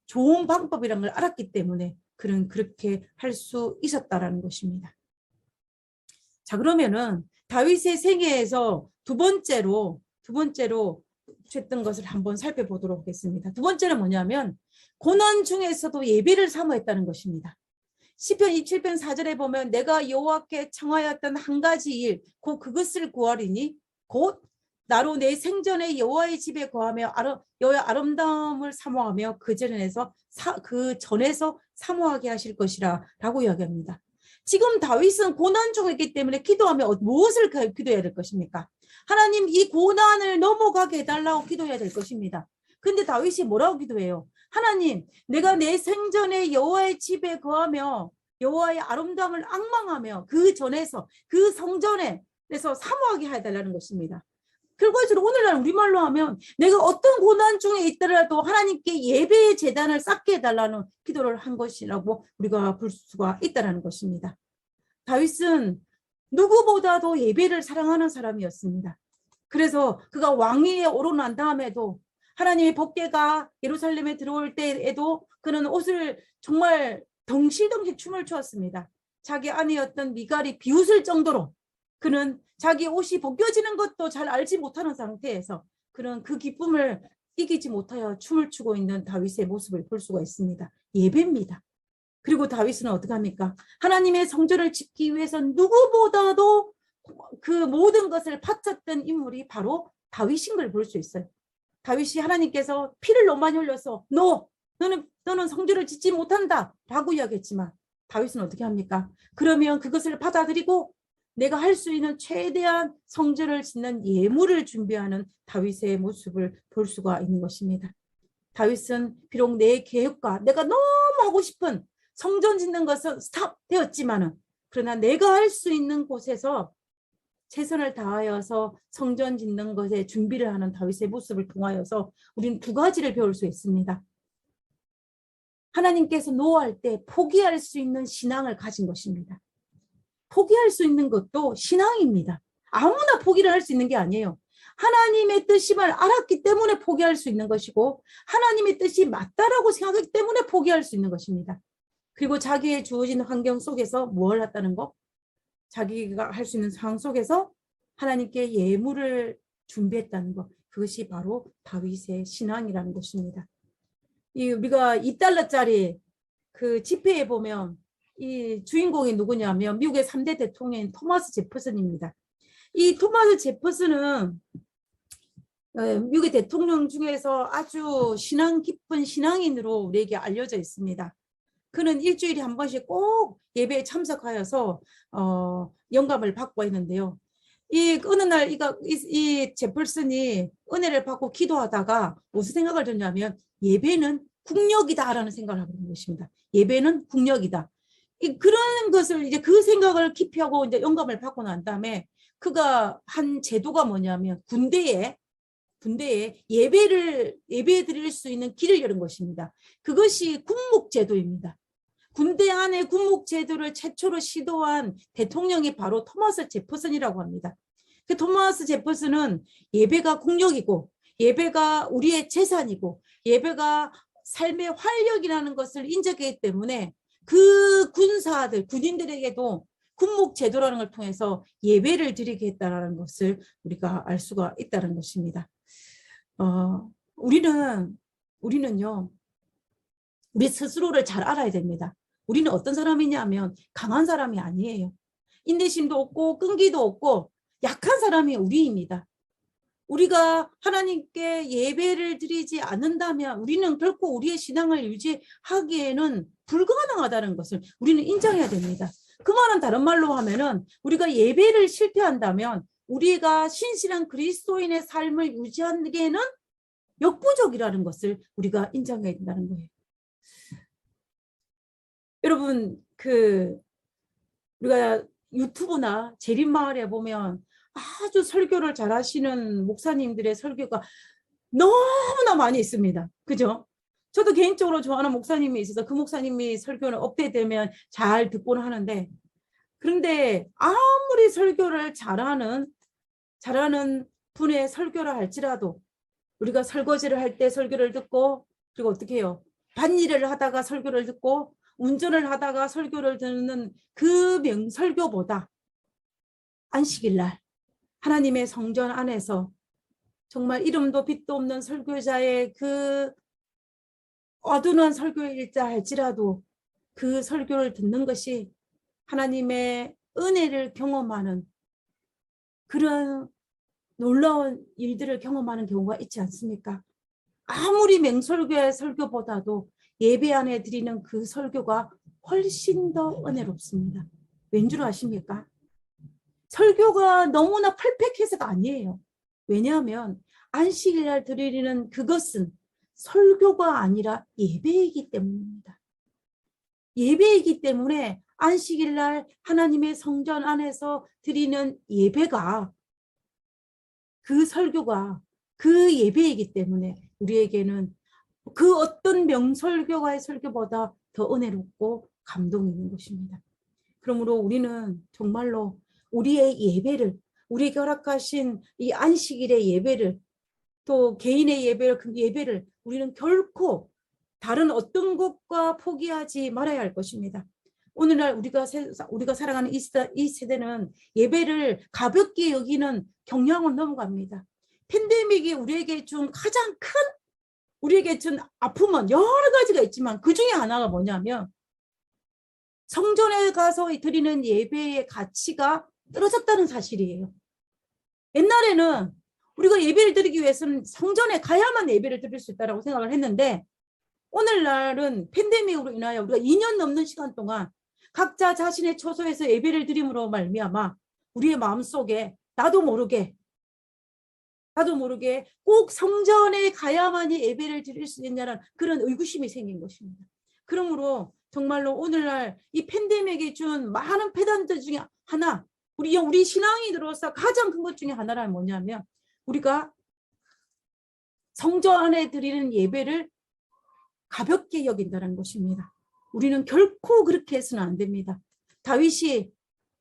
좋은 방법이라는 걸 알았기 때문에 그는 그렇게 할 수 있었다라는 것입니다. 자, 그러면은 다윗의 생애에서 두 번째로 했던 것을 한번 살펴보도록 하겠습니다. 두 번째는 뭐냐면 고난 중에서도 예배를 사모했다는 것입니다. 시편 27편 4절에 보면 내가 여호와께 청하였던 한 가지 일 곧 그것을 구하리니 곧 나로 내 생전에 여호와의 집에 거하며 여호와의 아름다움을 사모하며 그 전에서 사모하게 하실 것이라 라고 이야기합니다. 지금 다윗은 고난 중에 있기 때문에 기도하며 무엇을 기도해야 될 것입니까? 하나님 이 고난을 넘어가게 해달라고 기도해야 될 것입니다. 근데 다윗이 뭐라고 기도해요? 하나님 내가 내 생전에 여호와의 집에 거하며 여호와의 아름다움을 앙망하며 그 전에서 그 성전에서 사모하게 해달라는 것입니다. 결과적으로 오늘날 우리말로 하면 내가 어떤 고난 중에 있더라도 하나님께 예배의 제단을 쌓게 해달라는 기도를 한 것이라고 우리가 볼 수가 있다는 것입니다. 다윗은 누구보다도 예배를 사랑하는 사람이었습니다. 그래서 그가 왕위에 오르난 다음에도 하나님의 법궤가 예루살렘에 들어올 때에도 그는 옷을 정말 덩실덩실 춤을 추었습니다. 자기 아내였던 미갈이 비웃을 정도로 그는 자기 옷이 벗겨지는 것도 잘 알지 못하는 상태에서 그는 그 기쁨을 이기지 못하여 춤을 추고 있는 다윗의 모습을 볼 수가 있습니다. 예배입니다. 그리고 다윗은 어떻게 합니까? 하나님의 성전을 짓기 위해서 누구보다도 그 모든 것을 바쳤던 인물이 바로 다윗인 걸 볼 수 있어요. 다윗이 하나님께서 피를 너무 많이 흘려서 너는 성전을 짓지 못한다 라고 이야기했지만 다윗은 어떻게 합니까? 그러면 그것을 받아들이고 내가 할 수 있는 최대한 성전을 짓는 예물을 준비하는 다윗의 모습을 볼 수가 있는 것입니다. 다윗은 비록 내 계획과 내가 너무 하고 싶은 성전 짓는 것은 스탑 되었지만은, 그러나 내가 할 수 있는 곳에서 최선을 다하여서 성전 짓는 것에 준비를 하는 다윗의 모습을 통하여서 우리는 두 가지를 배울 수 있습니다. 하나님께서 노할 때 포기할 수 있는 신앙을 가진 것입니다. 포기할 수 있는 것도 신앙입니다. 아무나 포기를 할 수 있는 게 아니에요. 하나님의 뜻임을 알았기 때문에 포기할 수 있는 것이고, 하나님의 뜻이 맞다라고 생각하기 때문에 포기할 수 있는 것입니다. 그리고 자기의 주어진 환경 속에서 뭘 했다는 거? 자기가 할 수 있는 상황 속에서 하나님께 예물을 준비했다는 것. 그것이 바로 다윗의 신앙이라는 것입니다. 우리가 2달러짜리 그 지폐에 보면 이 주인공이 누구냐면 미국의 3대 대통령인 토마스 제퍼슨입니다. 이 토마스 제퍼슨은 미국의 대통령 중에서 아주 신앙 깊은 신앙인으로 우리에게 알려져 있습니다. 그는 일주일에 한 번씩 꼭 예배에 참석하여서 영감을 받고 있는데요. 어느 날 이 제퍼슨이 은혜를 받고 기도하다가 무슨 생각을 들냐면, 예배는 국력이다라는 생각을 하고 있는 것입니다. 예배는 국력이다. 그런 것을 이제 그 생각을 깊이 하고 이제 영감을 받고 난 다음에 그가 한 제도가 뭐냐면 군대에 예배 드릴 수 있는 길을 여는 것입니다. 그것이 군목제도입니다. 군대 안에 군목제도를 최초로 시도한 대통령이 바로 토마스 제퍼슨이라고 합니다. 그 토마스 제퍼슨은 예배가 국력이고, 예배가 우리의 재산이고, 예배가 삶의 활력이라는 것을 인정했기 때문에 그 군인들에게도 군목제도라는 걸 통해서 예배를 드리게 했다는 것을 우리가 알 수가 있다는 것입니다. 우리는요, 우리 스스로를 잘 알아야 됩니다. 우리는 어떤 사람이냐면 강한 사람이 아니에요. 인내심도 없고 끈기도 없고 약한 사람이 우리입니다. 우리가 하나님께 예배를 드리지 않는다면 우리는 결코 우리의 신앙을 유지하기에는 불가능하다는 것을 우리는 인정해야 됩니다. 그 말은 다른 말로 하면은 우리가 예배를 실패한다면 우리가 신실한 그리스도인의 삶을 유지하기에는 역부족이라는 것을 우리가 인정해야 된다는 거예요. 여러분, 우리가 유튜브나 재림마을에 보면 아주 설교를 잘하시는 목사님들의 설교가 너무나 많이 있습니다. 그죠? 저도 개인적으로 좋아하는 목사님이 있어서 그 목사님이 설교를 업데이트되면 잘 듣고는 하는데, 그런데 아무리 설교를 잘하는 분의 설교를 할지라도 우리가 설거지를 할 때 설교를 듣고, 그리고 어떻게 해요? 밭일을 하다가 설교를 듣고, 운전을 하다가 설교를 듣는 그 명설교보다 안식일 날 하나님의 성전 안에서 정말 이름도 빛도 없는 설교자의 그 어두운 설교일자 할지라도 그 설교를 듣는 것이 하나님의 은혜를 경험하는 그런 놀라운 일들을 경험하는 경우가 있지 않습니까? 아무리 맹설교의 설교보다도 예배 안에 드리는 그 설교가 훨씬 더 은혜롭습니다. 왠 줄 아십니까? 설교가 너무나 퍼펙트해서가 아니에요. 왜냐하면 안식일날 드리는 그것은 설교가 아니라 예배이기 때문입니다. 예배이기 때문에 안식일날 하나님의 성전 안에서 드리는 예배가, 그 설교가 그 예배이기 때문에 우리에게는 그 어떤 명설교가의 설교보다 더 은혜롭고 감동이 있는 것입니다. 그러므로 우리는 정말로 우리의 예배를, 우리에게 허락하신 이 안식일의 예배를, 또 개인의 예배를 우리는 결코 다른 어떤 것과 포기하지 말아야 할 것입니다. 오늘날 우리가 살아가는 이 세대는 예배를 가볍게 여기는 경향을 넘어갑니다. 팬데믹이 우리에게 준 가장 큰, 우리에게 준 아픔은 여러 가지가 있지만 그 중에 하나가 뭐냐면 성전에 가서 드리는 예배의 가치가 떨어졌다는 사실이에요. 옛날에는 우리가 예배를 드리기 위해서는 성전에 가야만 예배를 드릴 수 있다고 생각을 했는데, 오늘날은 팬데믹으로 인하여 우리가 2년 넘는 시간 동안 각자 자신의 처소에서 예배를 드림으로 말미암아 우리의 마음속에 나도 모르게 나도 모르게 꼭 성전에 가야만이 예배를 드릴 수 있냐는 그런 의구심이 생긴 것입니다. 그러므로 정말로 오늘날 이 팬데믹이 준 많은 패단들 중에 하나, 우리 신앙인으로서 가장 큰 것 중에 하나는 뭐냐면 우리가 성전 안에 드리는 예배를 가볍게 여긴다는 것입니다. 우리는 결코 그렇게 해서는 안 됩니다. 다윗이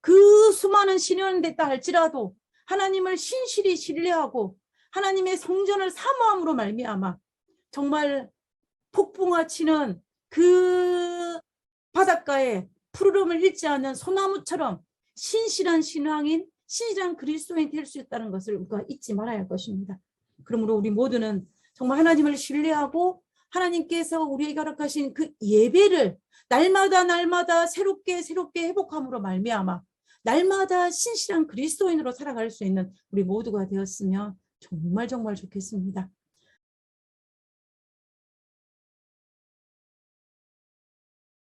그 수많은 시련이 됐다 할지라도 하나님을 신실히 신뢰하고 하나님의 성전을 사모함으로 말미암아 정말 폭풍아 치는 그 바닷가에 푸르름을 잃지 않는 소나무처럼 신실한 신앙인, 신실한 그리스도인이 될 수 있다는 것을 우리가 잊지 말아야 할 것입니다. 그러므로 우리 모두는 정말 하나님을 신뢰하고 하나님께서 우리에게 허락하신 그 예배를 날마다 새롭게 회복함으로 말미암아 날마다 신실한 그리스도인으로 살아갈 수 있는 우리 모두가 되었으면 정말 좋겠습니다.